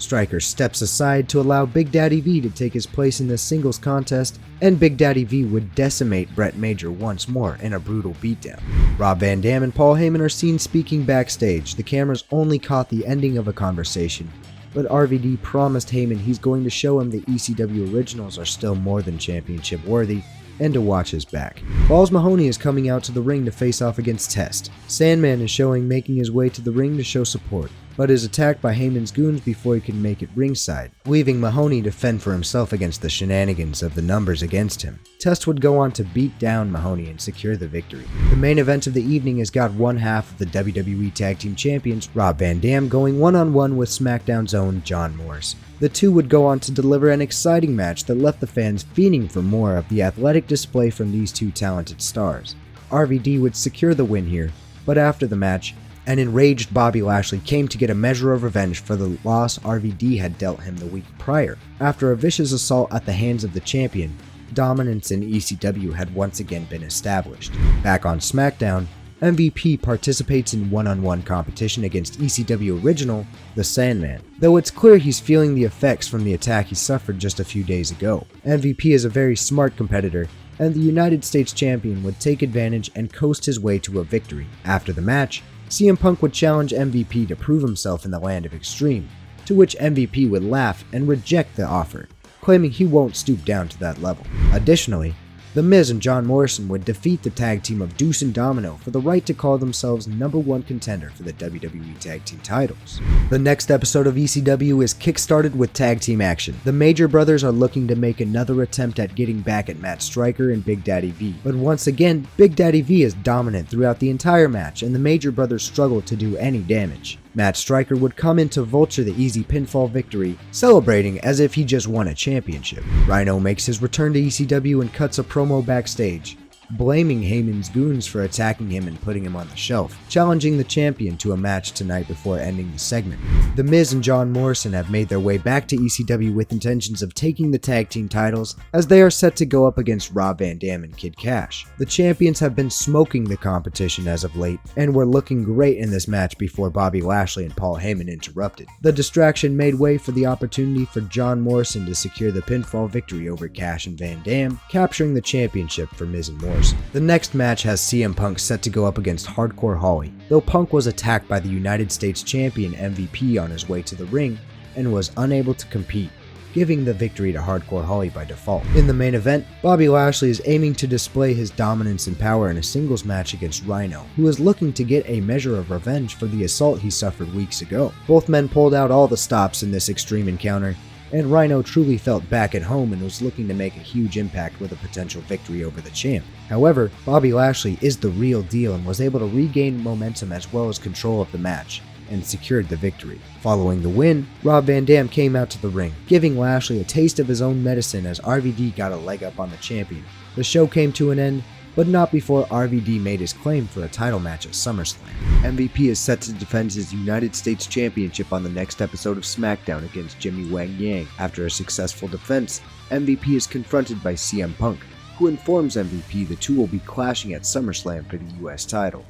Striker steps aside to allow Big Daddy V to take his place in the singles contest, and Big Daddy V would decimate Brett Major once more in a brutal beatdown. Rob Van Dam and Paul Heyman are seen speaking backstage. The cameras only caught the ending of a conversation, but RVD promised Heyman he's going to show him the ECW originals are still more than championship worthy, and to watch his back. Balls Mahoney is coming out to the ring to face off against Test. Sandman is making his way to the ring to show support, but is attacked by Heyman's goons before he can make it ringside, leaving Mahoney to fend for himself against the shenanigans of the numbers against him. Test would go on to beat down Mahoney and secure the victory. The main event of the evening has got one half of the WWE Tag Team Champions, Rob Van Dam, going one-on-one with SmackDown's own John Morrison. The two would go on to deliver an exciting match that left the fans fiending for more of the athletic display from these two talented stars. RVD would secure the win here, but after the match, an enraged Bobby Lashley came to get a measure of revenge for the loss RVD had dealt him the week prior. After a vicious assault at the hands of the champion, dominance in ECW had once again been established. Back on SmackDown, MVP participates in one-on-one competition against ECW original, the Sandman, though it's clear he's feeling the effects from the attack he suffered just a few days ago. MVP is a very smart competitor, and the United States champion would take advantage and coast his way to a victory. After the match, CM Punk would challenge MVP to prove himself in the land of Extreme, to which MVP would laugh and reject the offer, claiming he won't stoop down to that level. Additionally, The Miz and John Morrison would defeat the tag team of Deuce and Domino for the right to call themselves #1 contender for the WWE Tag Team titles. The next episode of ECW is kickstarted with tag team action. The Major Brothers are looking to make another attempt at getting back at Matt Striker and Big Daddy V, but once again, Big Daddy V is dominant throughout the entire match and the Major Brothers struggle to do any damage. Matt Striker would come in to vulture the easy pinfall victory, celebrating as if he just won a championship. Rhino makes his return to ECW and cuts a promo backstage, blaming Heyman's goons for attacking him and putting him on the shelf, challenging the champion to a match tonight before ending the segment. The Miz and John Morrison have made their way back to ECW with intentions of taking the tag team titles, as they are set to go up against Rob Van Dam and Kid Cash. The champions have been smoking the competition as of late, and were looking great in this match before Bobby Lashley and Paul Heyman interrupted. The distraction made way for the opportunity for John Morrison to secure the pinfall victory over Cash and Van Dam, capturing the championship for Miz and Morrison. Stars. The next match has CM Punk set to go up against Hardcore Holly, though Punk was attacked by the United States Champion MVP on his way to the ring and was unable to compete, giving the victory to Hardcore Holly by default. In the main event, Bobby Lashley is aiming to display his dominance and power in a singles match against Rhino, who is looking to get a measure of revenge for the assault he suffered weeks ago. Both men pulled out all the stops in this extreme encounter, and Rhino truly felt back at home and was looking to make a huge impact with a potential victory over the champ. However, Bobby Lashley is the real deal and was able to regain momentum as well as control of the match, and secured the victory. Following the win, Rob Van Dam came out to the ring, giving Lashley a taste of his own medicine as RVD got a leg up on the champion. The show came to an end, but not before RVD made his claim for a title match at SummerSlam. MVP is set to defend his United States Championship on the next episode of SmackDown against Jimmy Wang Yang. After a successful defense, MVP is confronted by CM Punk, who informs MVP the two will be clashing at SummerSlam for the US title.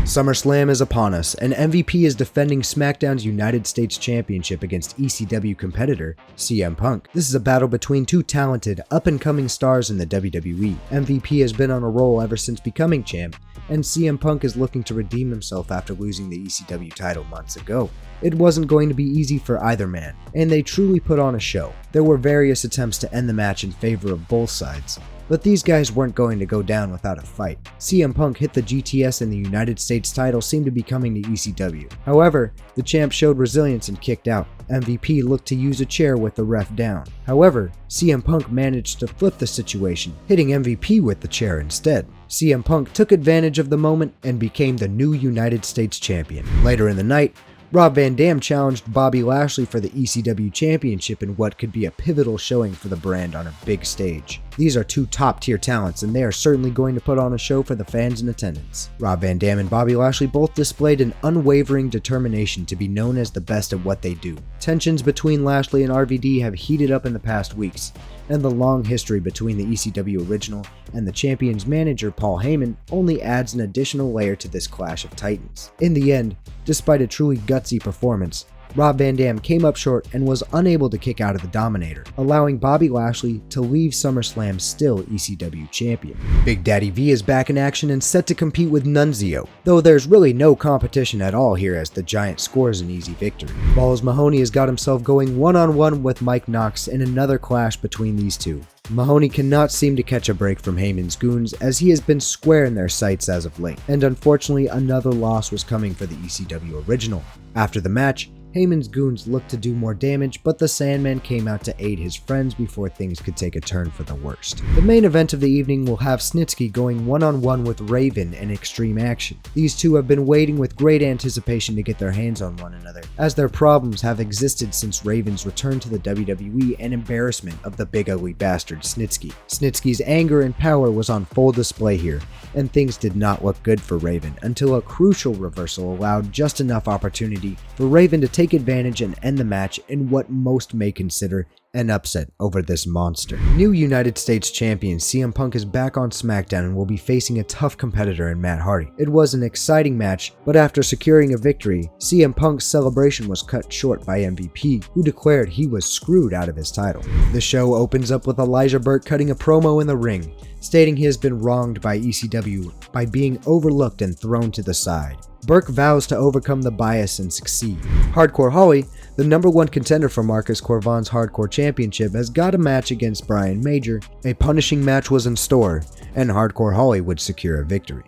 SummerSlam is upon us, and MVP is defending SmackDown's United States Championship against ECW competitor CM Punk. This is a battle between two talented, up-and-coming stars in the WWE. MVP has been on a roll ever since becoming champ, and CM Punk is looking to redeem himself after losing the ECW title months ago. It wasn't going to be easy for either man, and they truly put on a show. There were various attempts to end the match in favor of both sides, but these guys weren't going to go down without a fight. CM Punk hit the GTS and the United States title seemed to be coming to ECW. However, the champ showed resilience and kicked out. MVP looked to use a chair with the ref down. However, CM Punk managed to flip the situation, hitting MVP with the chair instead. CM Punk took advantage of the moment and became the new United States champion. Later in the night, Rob Van Dam challenged Bobby Lashley for the ECW Championship in what could be a pivotal showing for the brand on a big stage. These are two top-tier talents, and they are certainly going to put on a show for the fans in attendance. Rob Van Dam and Bobby Lashley both displayed an unwavering determination to be known as the best at what they do. Tensions between Lashley and RVD have heated up in the past weeks, and the long history between the ECW original and the champion's manager Paul Heyman only adds an additional layer to this clash of titans. In the end, despite a truly gutsy performance, Rob Van Dam came up short and was unable to kick out of the Dominator, allowing Bobby Lashley to leave SummerSlam still ECW champion. Big Daddy V is back in action and set to compete with Nunzio, though there's really no competition at all here as the Giant scores an easy victory. Balls Mahoney has got himself going one-on-one with Mike Knox in another clash between these two. Mahoney cannot seem to catch a break from Heyman's goons as he has been square in their sights as of late, and unfortunately another loss was coming for the ECW original. After the match, Heyman's goons looked to do more damage, but the Sandman came out to aid his friends before things could take a turn for the worst. The main event of the evening will have Snitsky going one-on-one with Raven in Extreme Action. These two have been waiting with great anticipation to get their hands on one another, as their problems have existed since Raven's return to the WWE and embarrassment of the big ugly bastard Snitsky. Snitsky's anger and power was on full display here, and things did not look good for Raven until a crucial reversal allowed just enough opportunity for Raven to take advantage and end the match in what most may consider an upset over this monster. New United States Champion CM Punk is back on SmackDown and will be facing a tough competitor in Matt Hardy. It was an exciting match, but after securing a victory, CM Punk's celebration was cut short by MVP, who declared he was screwed out of his title. The show opens up with Elijah Burke cutting a promo in the ring, stating he has been wronged by ECW by being overlooked and thrown to the side. Burke vows to overcome the bias and succeed. Hardcore Holly, the #1 contender for Marcus Corvan's Hardcore Championship, has got a match against Brian Major. A punishing match was in store, and Hardcore Holly would secure a victory.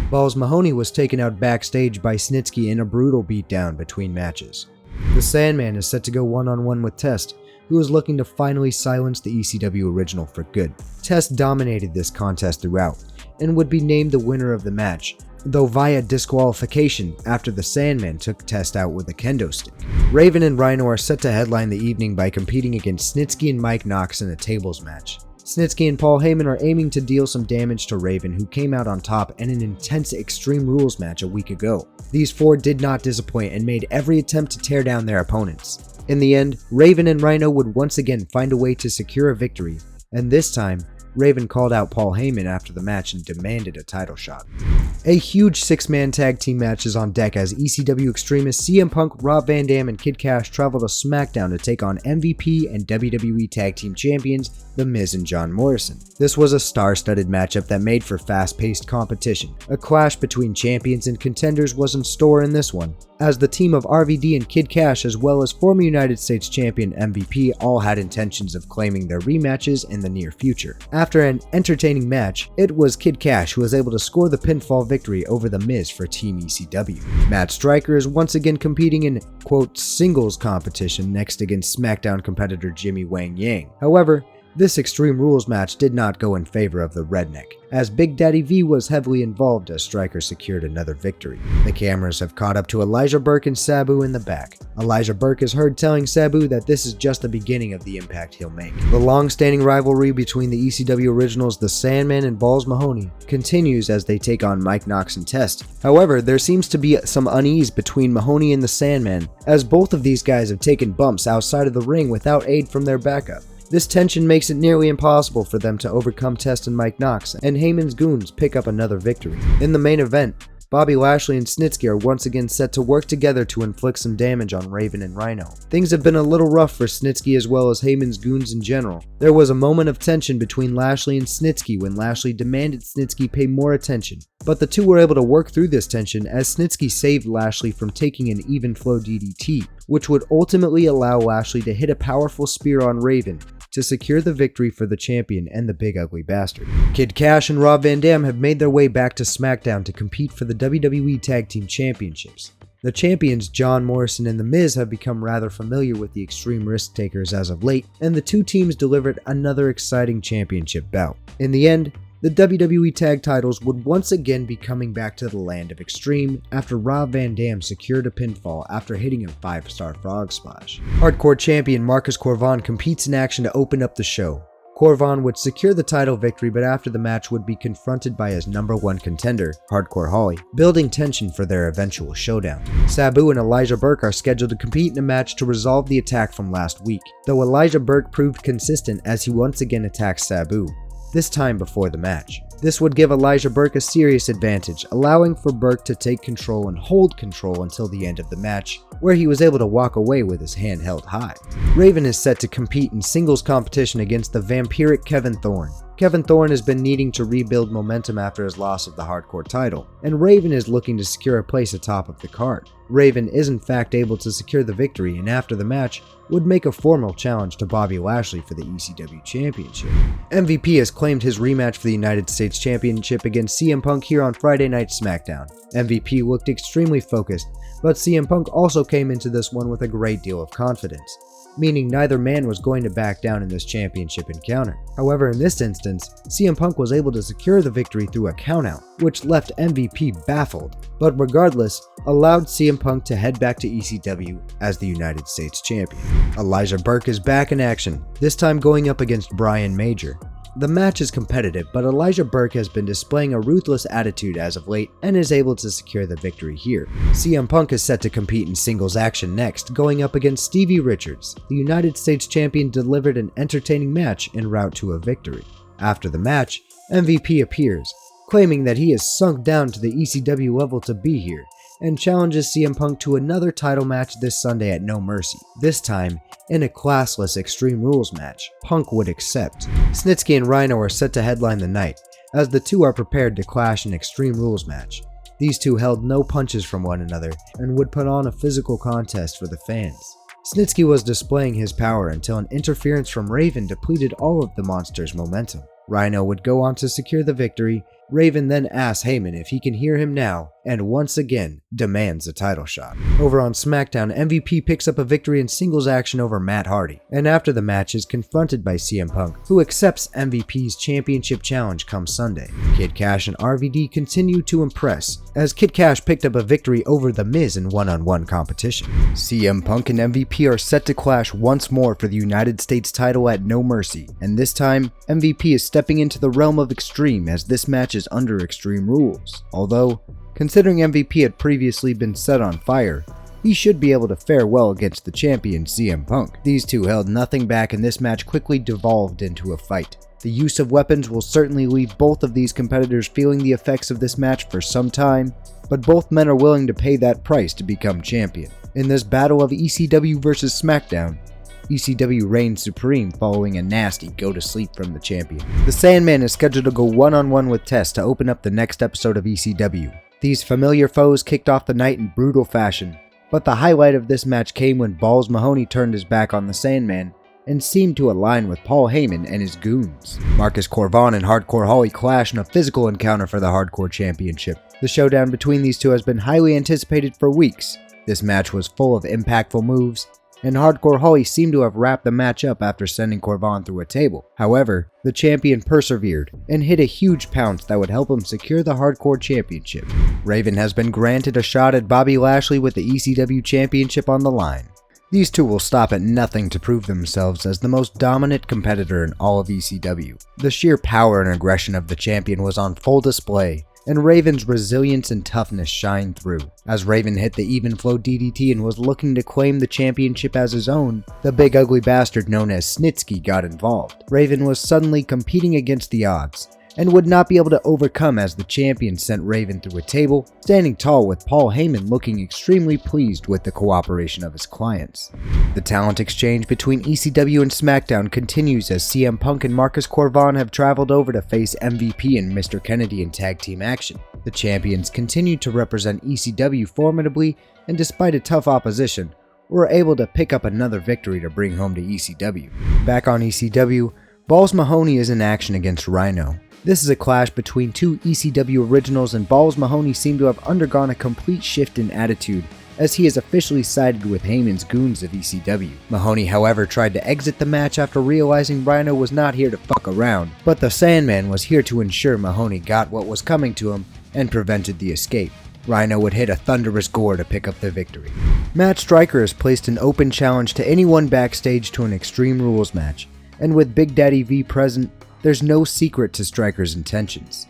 Balls Mahoney was taken out backstage by Snitsky in a brutal beatdown between matches. The Sandman is set to go one-on-one with Test, who is looking to finally silence the ECW original for good. Test dominated this contest throughout, and would be named the winner of the match, though via disqualification after the Sandman took Test out with a kendo stick. Raven and Rhino are set to headline the evening by competing against Snitsky and Mike Knox in a tables match. Snitsky and Paul Heyman are aiming to deal some damage to Raven, who came out on top in an intense Extreme Rules match a week ago. These four did not disappoint and made every attempt to tear down their opponents. In the end, Raven and Rhino would once again find a way to secure a victory, and this time, Raven called out Paul Heyman after the match and demanded a title shot. A huge 6-man tag team match is on deck as ECW extremists CM Punk, Rob Van Dam, and Kid Cash travel to SmackDown to take on MVP and WWE Tag Team Champions The Miz and John Morrison. This was a star-studded matchup that made for fast-paced competition. A clash between champions and contenders was in store in this one, as the team of RVD and Kid Cash as well as former United States Champion MVP all had intentions of claiming their rematches in the near future. After an entertaining match, it was Kid Cash who was able to score the pinfall victory over The Miz for Team ECW. Matt Striker is once again competing in quote singles competition next against SmackDown competitor Jimmy Wang Yang. However, this Extreme Rules match did not go in favor of the Redneck, as Big Daddy V was heavily involved as Striker secured another victory. The cameras have caught up to Elijah Burke and Sabu in the back. Elijah Burke is heard telling Sabu that this is just the beginning of the impact he'll make. The long-standing rivalry between the ECW originals The Sandman and Balls Mahoney continues as they take on Mike Knox and Test. However, there seems to be some unease between Mahoney and The Sandman, as both of these guys have taken bumps outside of the ring without aid from their backup. This tension makes it nearly impossible for them to overcome Test and Mike Knox, and Heyman's goons pick up another victory. In the main event, Bobby Lashley and Snitsky are once again set to work together to inflict some damage on Raven and Rhino. Things have been a little rough for Snitsky as well as Heyman's goons in general. There was a moment of tension between Lashley and Snitsky when Lashley demanded Snitsky pay more attention, but the two were able to work through this tension as Snitsky saved Lashley from taking an even flow DDT, which would ultimately allow Lashley to hit a powerful spear on Raven to secure the victory for the champion and the Big Ugly Bastard. Kid Cash and Rob Van Dam have made their way back to SmackDown to compete for the WWE Tag Team Championships. The champions John Morrison and The Miz have become rather familiar with the Extreme Risk Takers as of late, and the two teams delivered another exciting championship bout. In the end, the WWE Tag titles would once again be coming back to the land of Extreme after Rob Van Dam secured a pinfall after hitting a 5-star frog splash. Hardcore champion Marcus Corvan competes in action to open up the show. Corvan would secure the title victory, but after the match would be confronted by his #1 contender, Hardcore Holly, building tension for their eventual showdown. Sabu and Elijah Burke are scheduled to compete in a match to resolve the attack from last week, though Elijah Burke proved consistent as he once again attacked Sabu, this time before the match. This would give Elijah Burke a serious advantage, allowing for Burke to take control and hold control until the end of the match, where he was able to walk away with his hand held high. Raven is set to compete in singles competition against the vampiric Kevin Thorne. Kevin Thorne has been needing to rebuild momentum after his loss of the Hardcore title, and Raven is looking to secure a place atop of the card. Raven is in fact able to secure the victory, and after the match, would make a formal challenge to Bobby Lashley for the ECW Championship. MVP has claimed his rematch for the United States Championship against CM Punk here on Friday Night SmackDown. MVP looked extremely focused, but CM Punk also came into this one with a great deal of confidence, meaning neither man was going to back down in this championship encounter. However, in this instance, CM Punk was able to secure the victory through a countout, which left MVP baffled, but regardless, allowed CM Punk to head back to ECW as the United States Champion. Elijah Burke is back in action, this time going up against Brian Major. The match is competitive, but Elijah Burke has been displaying a ruthless attitude as of late and is able to secure the victory here. CM Punk is set to compete in singles action next, going up against Stevie Richards. The United States Champion delivered an entertaining match en route to a victory. After the match, MVP appears, claiming that he has sunk down to the ECW level to be here, and challenges CM Punk to another title match this Sunday at No Mercy, this time in a classless Extreme Rules match. Punk would accept. Snitsky and Rhino are set to headline the night, as the two are prepared to clash in Extreme Rules match. These two held no punches from one another and would put on a physical contest for the fans. Snitsky was displaying his power until an interference from Raven depleted all of the monster's momentum. Rhino would go on to secure the victory. Raven then asks Heyman if he can hear him now, and once again demands a title shot. Over on SmackDown, MVP picks up a victory in singles action over Matt Hardy, and after the match is confronted by CM Punk, who accepts MVP's championship challenge come Sunday. Kid Cash and RVD continue to impress, as Kid Cash picked up a victory over The Miz in one-on-one competition. CM Punk and MVP are set to clash once more for the United States title at No Mercy, and this time, MVP is stepping into the realm of Extreme as this match is under Extreme Rules. Although, considering MVP had previously been set on fire, he should be able to fare well against the champion CM Punk. These two held nothing back and this match quickly devolved into a fight. The use of weapons will certainly leave both of these competitors feeling the effects of this match for some time, but both men are willing to pay that price to become champion. In this battle of ECW versus SmackDown, ECW reigns supreme following a nasty go-to-sleep from the champion. The Sandman is scheduled to go one-on-one with Test to open up the next episode of ECW. These familiar foes kicked off the night in brutal fashion, but the highlight of this match came when Balls Mahoney turned his back on the Sandman and seemed to align with Paul Heyman and his goons. Marcus Corvon and Hardcore Holly clash in a physical encounter for the Hardcore Championship. The showdown between these two has been highly anticipated for weeks. This match was full of impactful moves, and Hardcore Holly seemed to have wrapped the match up after sending Corvon through a table. However, the champion persevered and hit a huge pounce that would help him secure the Hardcore Championship. Raven has been granted a shot at Bobby Lashley with the ECW Championship on the line. These two will stop at nothing to prove themselves as the most dominant competitor in all of ECW. The sheer power and aggression of the champion was on full display, and Raven's resilience and toughness shined through. As Raven hit the even flow DDT and was looking to claim the championship as his own, the big ugly bastard known as Snitsky got involved. Raven was suddenly competing against the odds, and would not be able to overcome as the champion sent Raven through a table, standing tall with Paul Heyman looking extremely pleased with the cooperation of his clients. The talent exchange between ECW and SmackDown continues as CM Punk and Marcus Corvon have traveled over to face MVP and Mr. Kennedy in tag team action. The champions continue to represent ECW formidably, and despite a tough opposition, were able to pick up another victory to bring home to ECW. Back on ECW, Balls Mahoney is in action against Rhino. This is a clash between two ECW originals, and Balls Mahoney seemed to have undergone a complete shift in attitude as he is officially sided with Heyman's goons of ECW. Mahoney, however, tried to exit the match after realizing Rhino was not here to fuck around, but the Sandman was here to ensure Mahoney got what was coming to him and prevented the escape. Rhino would hit a thunderous gore to pick up the victory. Matt Striker has placed an open challenge to anyone backstage to an Extreme Rules match, and with Big Daddy V present, there's no secret to Striker's intentions.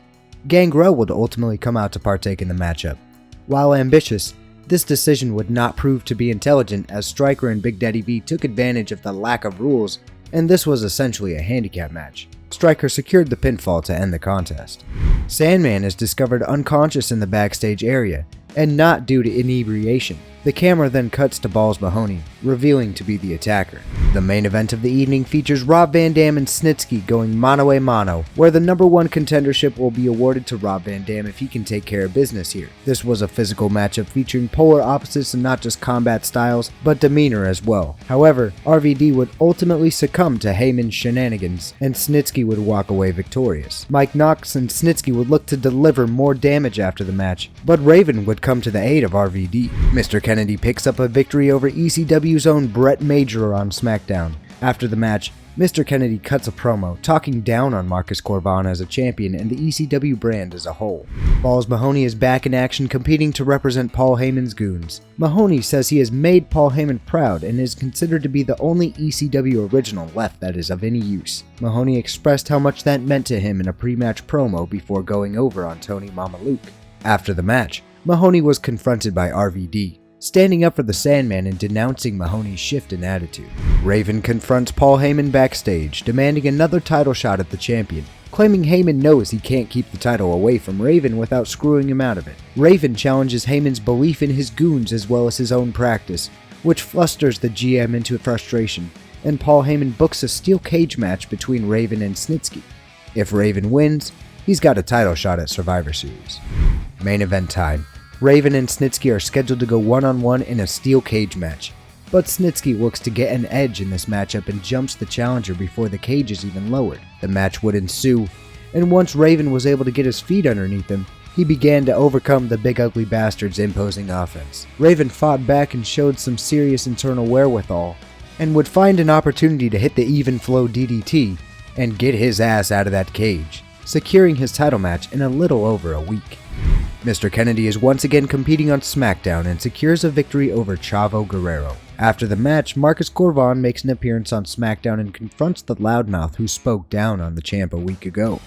Gangrel would ultimately come out to partake in the matchup. While ambitious, this decision would not prove to be intelligent as Striker and Big Daddy V took advantage of the lack of rules, and this was essentially a handicap match. Striker secured the pinfall to end the contest. Sandman is discovered unconscious in the backstage area, and not due to inebriation. The camera then cuts to Balls Mahoney, revealing to be the attacker. The main event of the evening features Rob Van Dam and Snitsky going mano a mano, where the #1 contendership will be awarded to Rob Van Dam if he can take care of business here. This was a physical matchup featuring polar opposites and not just combat styles, but demeanor as well. However, RVD would ultimately succumb to Heyman's shenanigans, and Snitsky would walk away victorious. Mike Knox and Snitsky would look to deliver more damage after the match, but Raven would come to the aid of RVD. Mr. Kennedy picks up a victory over ECW's own Brett Major on SmackDown. After the match, Mr. Kennedy cuts a promo talking down on Marcus Corvon as a champion and the ECW brand as a whole. Balls Mahoney is back in action competing to represent Paul Heyman's goons. Mahoney says he has made Paul Heyman proud and is considered to be the only ECW original left that is of any use. Mahoney expressed how much that meant to him in a pre-match promo before going over on Tony Mama Luke. After the match, Mahoney was confronted by RVD, standing up for the Sandman and denouncing Mahoney's shift in attitude. Raven confronts Paul Heyman backstage, demanding another title shot at the champion, claiming Heyman knows he can't keep the title away from Raven without screwing him out of it. Raven challenges Heyman's belief in his goons as well as his own practice, which flusters the GM into frustration, and Paul Heyman books a steel cage match between Raven and Snitsky. If Raven wins, he's got a title shot at Survivor Series. Main event time. Raven and Snitsky are scheduled to go one-on-one in a steel cage match, but Snitsky looks to get an edge in this matchup and jumps the challenger before the cage is even lowered. The match would ensue, and once Raven was able to get his feet underneath him, he began to overcome the big ugly bastard's imposing offense. Raven fought back and showed some serious internal wherewithal, and would find an opportunity to hit the even flow DDT and get his ass out of that cage, securing his title match in a little over a week. Mr. Kennedy is once again competing on SmackDown and secures a victory over Chavo Guerrero. After the match, Marcus Corvon makes an appearance on SmackDown and confronts the loudmouth who spoke down on the champ a week ago.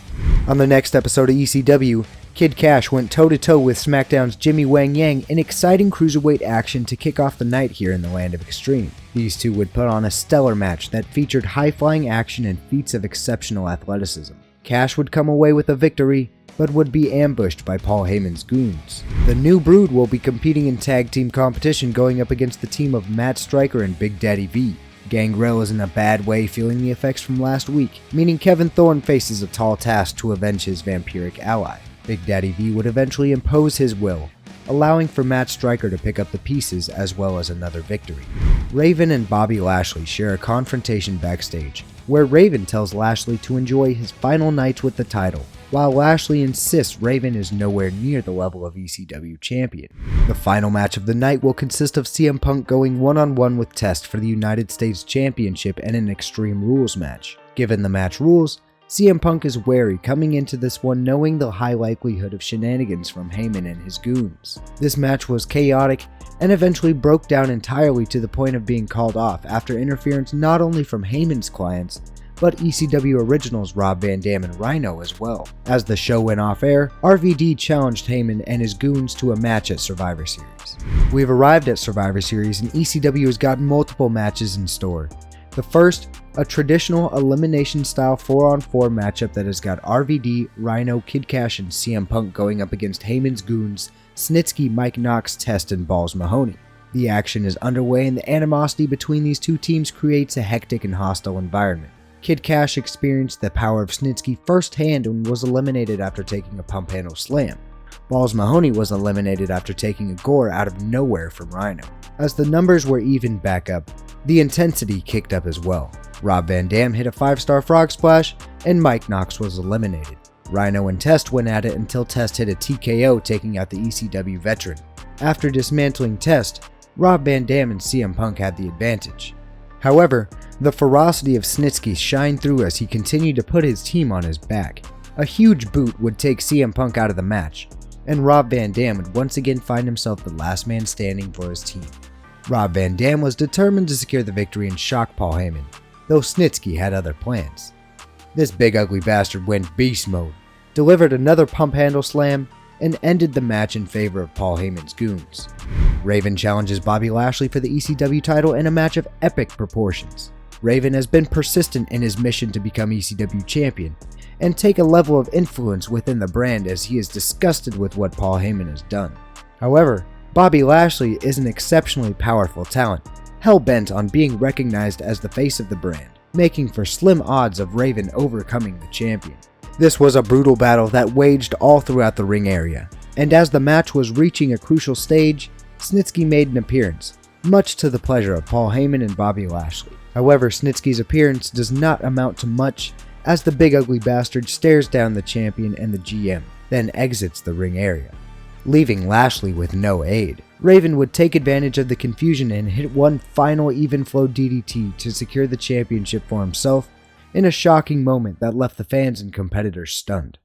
On the next episode of ECW, Kid Cash went toe-to-toe with SmackDown's Jimmy Wang Yang in exciting cruiserweight action to kick off the night here in the Land of Extreme. These two would put on a stellar match that featured high-flying action and feats of exceptional athleticism. Cash would come away with a victory, but would be ambushed by Paul Heyman's goons. The New Brood will be competing in tag team competition going up against the team of Matt Striker and Big Daddy V. Gangrel is in a bad way, feeling the effects from last week, meaning Kevin Thorne faces a tall task to avenge his vampiric ally. Big Daddy V would eventually impose his will, allowing for Matt Striker to pick up the pieces as well as another victory. Raven and Bobby Lashley share a confrontation backstage, where Raven tells Lashley to enjoy his final nights with the title, while Lashley insists Raven is nowhere near the level of ECW Champion. The final match of the night will consist of CM Punk going one-on-one with Test for the United States Championship in an Extreme Rules match. Given the match rules, CM Punk is wary coming into this one, knowing the high likelihood of shenanigans from Heyman and his goons. This match was chaotic and eventually broke down entirely to the point of being called off after interference not only from Heyman's clients, but ECW originals Rob Van Dam and Rhino as well. As the show went off air, RVD challenged Heyman and his goons to a match at Survivor Series. We've arrived at Survivor Series and ECW has got multiple matches in store. The first, a traditional elimination style 4-on-4 matchup that has got RVD, Rhino, Kid Cash, and CM Punk going up against Heyman's goons, Snitsky, Mike Knox, Test, and Balls Mahoney. The action is underway and the animosity between these two teams creates a hectic and hostile environment. Kid Cash experienced the power of Snitsky firsthand and was eliminated after taking a pump handle slam. Balls Mahoney was eliminated after taking a gore out of nowhere from Rhino. As the numbers were evened back up, the intensity kicked up as well. Rob Van Dam hit a 5-star frog splash, and Mike Knox was eliminated. Rhino and Test went at it until Test hit a TKO, taking out the ECW veteran. After dismantling Test, Rob Van Dam and CM Punk had the advantage. However, the ferocity of Snitsky shined through as he continued to put his team on his back. A huge boot would take CM Punk out of the match, and Rob Van Dam would once again find himself the last man standing for his team. Rob Van Dam was determined to secure the victory and shock Paul Heyman, though Snitsky had other plans. This big ugly bastard went beast mode, delivered another pump handle slam, and ended the match in favor of Paul Heyman's goons. Raven challenges Bobby Lashley for the ECW title in a match of epic proportions. Raven has been persistent in his mission to become ECW champion and take a level of influence within the brand, as he is disgusted with what Paul Heyman has done. However, Bobby Lashley is an exceptionally powerful talent, hell-bent on being recognized as the face of the brand, making for slim odds of Raven overcoming the champion. This was a brutal battle that waged all throughout the ring area, and as the match was reaching a crucial stage, Snitsky made an appearance, much to the pleasure of Paul Heyman and Bobby Lashley. However, Snitsky's appearance does not amount to much, as the big ugly bastard stares down the champion and the GM, then exits the ring area, leaving Lashley with no aid. Raven would take advantage of the confusion and hit one final even flow DDT to secure the championship for himself in a shocking moment that left the fans and competitors stunned.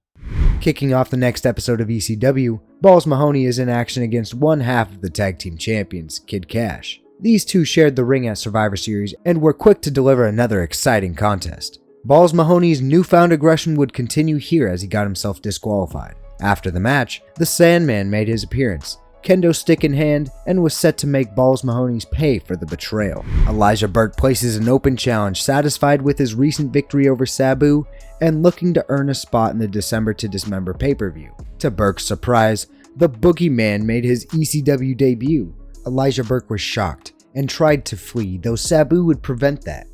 Kicking off the next episode of ECW, Balls Mahoney is in action against one half of the tag team champions, Kid Cash. These two shared the ring at Survivor Series and were quick to deliver another exciting contest. Balls Mahoney's newfound aggression would continue here as he got himself disqualified. After the match, the Sandman made his appearance, kendo stick in hand, and was set to make Balls Mahoney's pay for the betrayal. Elijah Burke places an open challenge, satisfied with his recent victory over Sabu and looking to earn a spot in the December to Dismember pay-per-view. To Burke's surprise, the Boogeyman made his ECW debut. Elijah Burke was shocked and tried to flee, though Sabu would prevent that.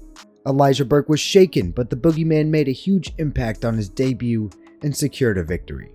Elijah Burke was shaken, but the Boogeyman made a huge impact on his debut and secured a victory.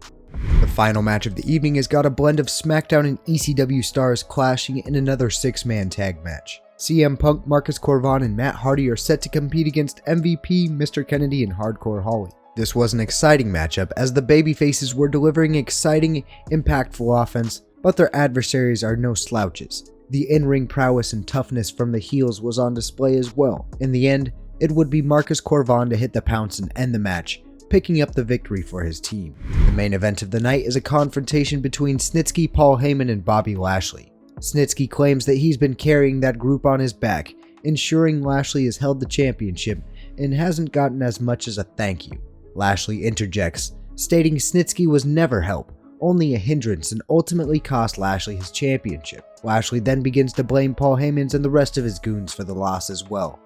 The final match of the evening has got a blend of SmackDown and ECW stars clashing in another 6-man tag match. CM Punk, Marcus Corvan, and Matt Hardy are set to compete against MVP, Mr. Kennedy, and Hardcore Holly. This was an exciting matchup as the babyfaces were delivering exciting, impactful offense, but their adversaries are no slouches. The in-ring prowess and toughness from the heels was on display as well. In the end, it would be Marcus Corvan to hit the pounce and end the match, picking up the victory for his team. The main event of the night is a confrontation between Snitsky, Paul Heyman, and Bobby Lashley. Snitsky claims that he's been carrying that group on his back, ensuring Lashley has held the championship and hasn't gotten as much as a thank you. Lashley interjects, stating Snitsky was never help, only a hindrance, and ultimately cost Lashley his championship. Lashley then begins to blame Paul Heyman and the rest of his goons for the loss as well.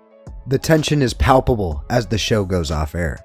The tension is palpable as the show goes off air.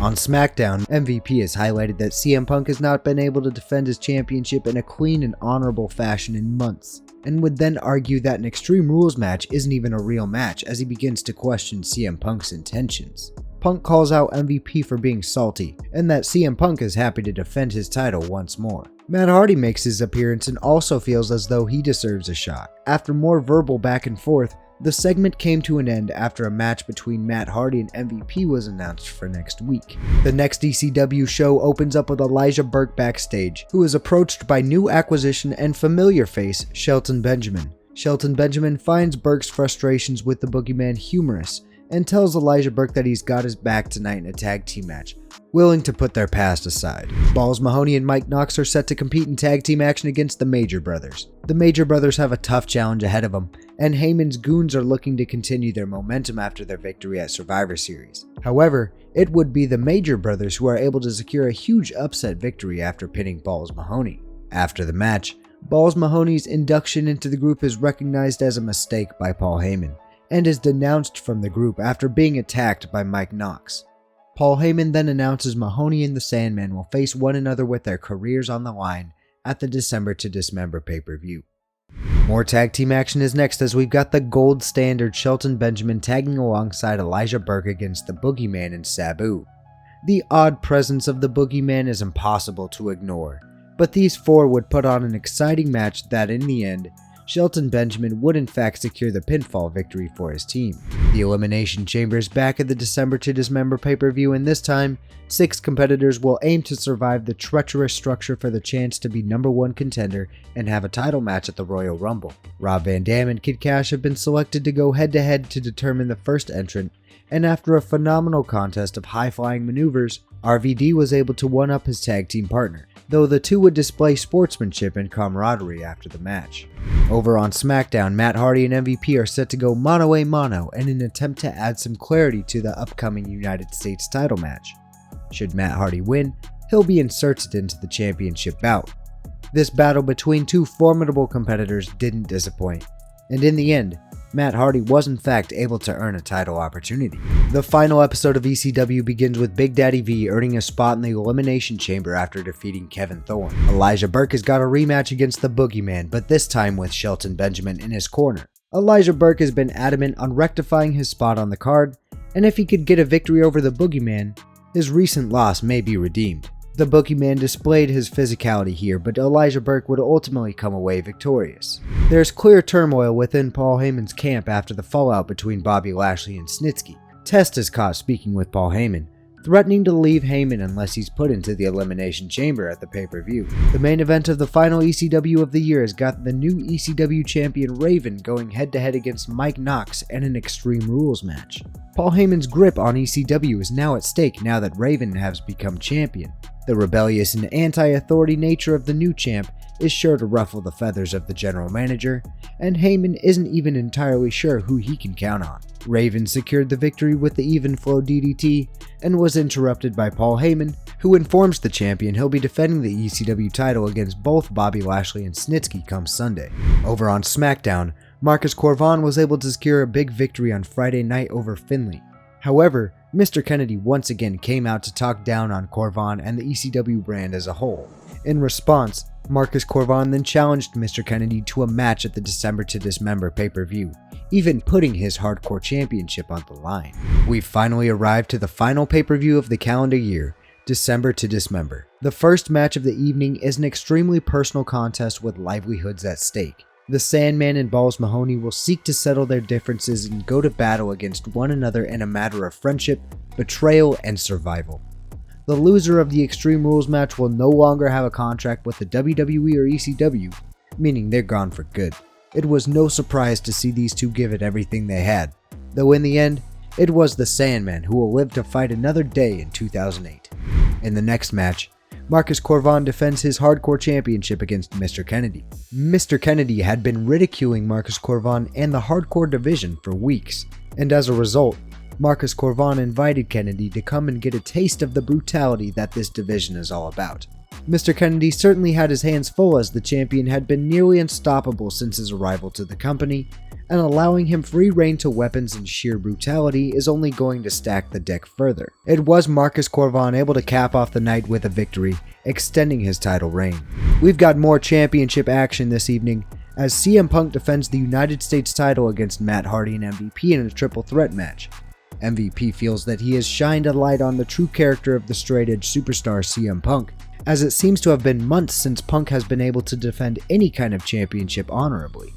On SmackDown, MVP has highlighted that CM Punk has not been able to defend his championship in a clean and honorable fashion in months. and would then argue that an Extreme Rules match isn't even a real match as he begins to question CM Punk's intentions. Punk calls out MVP for being salty, and that CM Punk is happy to defend his title once more. Matt Hardy makes his appearance and also feels as though he deserves a shot. After more verbal back and forth, the segment came to an end after a match between Matt Hardy and MVP was announced for next week. The next ECW show opens up with Elijah Burke backstage, who is approached by new acquisition and familiar face Shelton Benjamin. Shelton Benjamin finds Burke's frustrations with the Boogeyman humorous, and tells Elijah Burke that he's got his back tonight in a tag team match, willing to put their past aside. Balls Mahoney and Mike Knox are set to compete in tag team action against the Major Brothers. The Major Brothers have a tough challenge ahead of them, and Heyman's goons are looking to continue their momentum after their victory at Survivor Series. However, it would be the Major Brothers who are able to secure a huge upset victory after pinning Balls Mahoney. After the match, Balls Mahoney's induction into the group is recognized as a mistake by Paul Heyman, and is denounced from the group after being attacked by Mike Knox. Paul Heyman then announces Mahoney and the Sandman will face one another with their careers on the line at the December to Dismember pay-per-view. More tag team action is next as we've got the gold standard Shelton Benjamin tagging alongside Elijah Burke against the Boogeyman and Sabu. The odd presence of the Boogeyman is impossible to ignore, but these four would put on an exciting match that in the end, Shelton Benjamin would in fact secure the pinfall victory for his team. The Elimination Chamber is back at the December to Dismember pay-per-view, and this time, 6 competitors will aim to survive the treacherous structure for the chance to be #1 contender and have a title match at the Royal Rumble. Rob Van Dam and Kid Cash have been selected to go head-to-head to determine the first entrant, and after a phenomenal contest of high-flying maneuvers, RVD was able to one-up his tag team partner, though the two would display sportsmanship and camaraderie after the match. Over on SmackDown, Matt Hardy and MVP are set to go mano-a-mano in an attempt to add some clarity to the upcoming United States title match. Should Matt Hardy win, he'll be inserted into the championship bout. This battle between two formidable competitors didn't disappoint, and in the end, Matt Hardy was in fact able to earn a title opportunity. The final episode of ECW begins with Big Daddy V earning a spot in the Elimination Chamber after defeating Kevin Thorne. Elijah Burke has got a rematch against the Boogeyman, but this time with Shelton Benjamin in his corner. Elijah Burke has been adamant on rectifying his spot on the card, and if he could get a victory over the Boogeyman, his recent loss may be redeemed. The Boogeyman displayed his physicality here, but Elijah Burke would ultimately come away victorious. There's clear turmoil within Paul Heyman's camp after the fallout between Bobby Lashley and Snitsky. Test is caught speaking with Paul Heyman, threatening to leave Heyman unless he's put into the Elimination Chamber at the pay-per-view. The main event of the final ECW of the year has got the new ECW Champion Raven going head-to-head against Mike Knox in an Extreme Rules match. Paul Heyman's grip on ECW is now at stake now that Raven has become champion. The rebellious and anti-authority nature of the new champ is sure to ruffle the feathers of the general manager, and Heyman isn't even entirely sure who he can count on. Raven secured the victory with the even flow DDT and was interrupted by Paul Heyman, who informs the champion he'll be defending the ECW title against both Bobby Lashley and Snitsky come Sunday. Over on SmackDown, Marcus Corvan was able to secure a big victory on Friday night over Finlay. However, Mr. Kennedy once again came out to talk down on Corvan and the ECW brand as a whole. In response, Marcus Corvan then challenged Mr. Kennedy to a match at the December to Dismember pay-per-view, even putting his Hardcore Championship on the line. We've finally arrived to the final pay-per-view of the calendar year, December to Dismember. The first match of the evening is an extremely personal contest with livelihoods at stake. The Sandman and Balls Mahoney will seek to settle their differences and go to battle against one another in a matter of friendship, betrayal, and survival. The loser of the Extreme Rules match will no longer have a contract with the WWE or ECW, meaning they're gone for good. It was no surprise to see these two give it everything they had, though in the end, it was the Sandman who will live to fight another day in 2008. In the next match, Marcus Corvan defends his Hardcore Championship against Mr. Kennedy. Mr. Kennedy had been ridiculing Marcus Corvan and the Hardcore division for weeks, and as a result, Marcus Corvan invited Kennedy to come and get a taste of the brutality that this division is all about. Mr. Kennedy certainly had his hands full as the champion had been nearly unstoppable since his arrival to the company, and allowing him free reign to weapons and sheer brutality is only going to stack the deck further. It was Marcus Corvan able to cap off the night with a victory, extending his title reign. We've got more championship action this evening, as CM Punk defends the United States title against Matt Hardy and MVP in a triple threat match. MVP feels that he has shined a light on the true character of the straight-edge superstar CM Punk, as it seems to have been months since Punk has been able to defend any kind of championship honorably.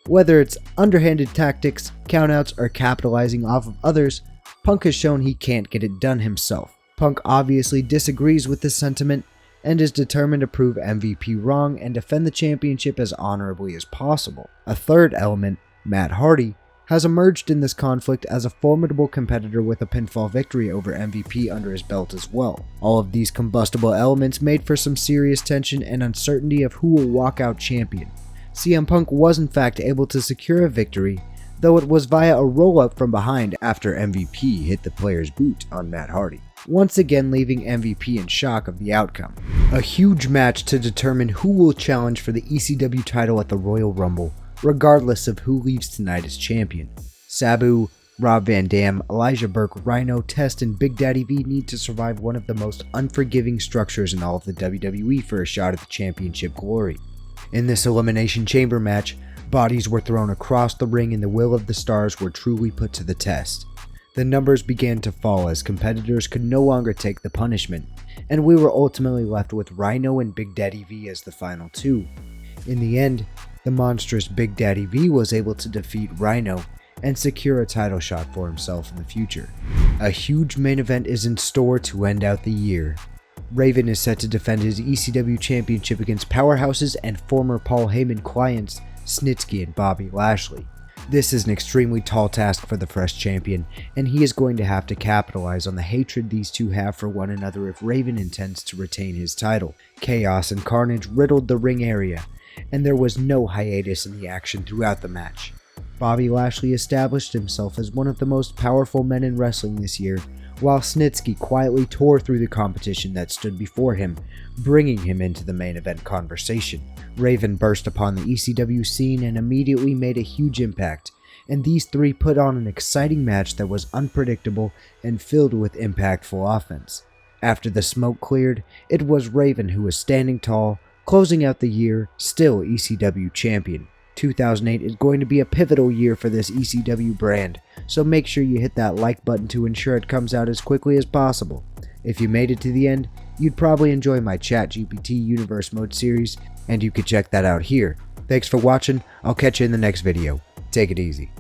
Whether it's underhanded tactics, countouts, or capitalizing off of others, Punk has shown he can't get it done himself. Punk obviously disagrees with this sentiment and is determined to prove MVP wrong and defend the championship as honorably as possible. A third element, Matt Hardy, has emerged in this conflict as a formidable competitor with a pinfall victory over MVP under his belt as well. All of these combustible elements made for some serious tension and uncertainty of who will walk out champion. CM Punk was in fact able to secure a victory, though it was via a roll-up from behind after MVP hit the player's boot on Matt Hardy, once again leaving MVP in shock of the outcome. A huge match to determine who will challenge for the ECW title at the Royal Rumble, regardless of who leaves tonight as champion. Sabu, Rob Van Dam, Elijah Burke, Rhino, Test, and Big Daddy V need to survive one of the most unforgiving structures in all of the WWE for a shot at the championship glory. In this Elimination Chamber match, bodies were thrown across the ring and the will of the stars were truly put to the test. The numbers began to fall as competitors could no longer take the punishment, and we were ultimately left with Rhino and Big Daddy V as the final two. In the end, the monstrous Big Daddy V was able to defeat Rhino and secure a title shot for himself in the future. A huge main event is in store to end out the year. Raven is set to defend his ECW Championship against powerhouses and former Paul Heyman clients Snitsky and Bobby Lashley. This is an extremely tall task for the fresh champion, and he is going to have to capitalize on the hatred these two have for one another if Raven intends to retain his title. Chaos and carnage riddled the ring area, and there was no hiatus in the action throughout the match. Bobby Lashley established himself as one of the most powerful men in wrestling this year, while Snitsky quietly tore through the competition that stood before him, bringing him into the main event conversation. Raven burst upon the ECW scene and immediately made a huge impact, and these three put on an exciting match that was unpredictable and filled with impactful offense. After the smoke cleared, it was Raven who was standing tall, closing out the year, still ECW champion. 2008 is going to be a pivotal year for this ECW brand, so make sure you hit that like button to ensure it comes out as quickly as possible. If you made it to the end, you'd probably enjoy my ChatGPT Universe Mode series, and you could check that out here. Thanks for watching, I'll catch you in the next video. Take it easy.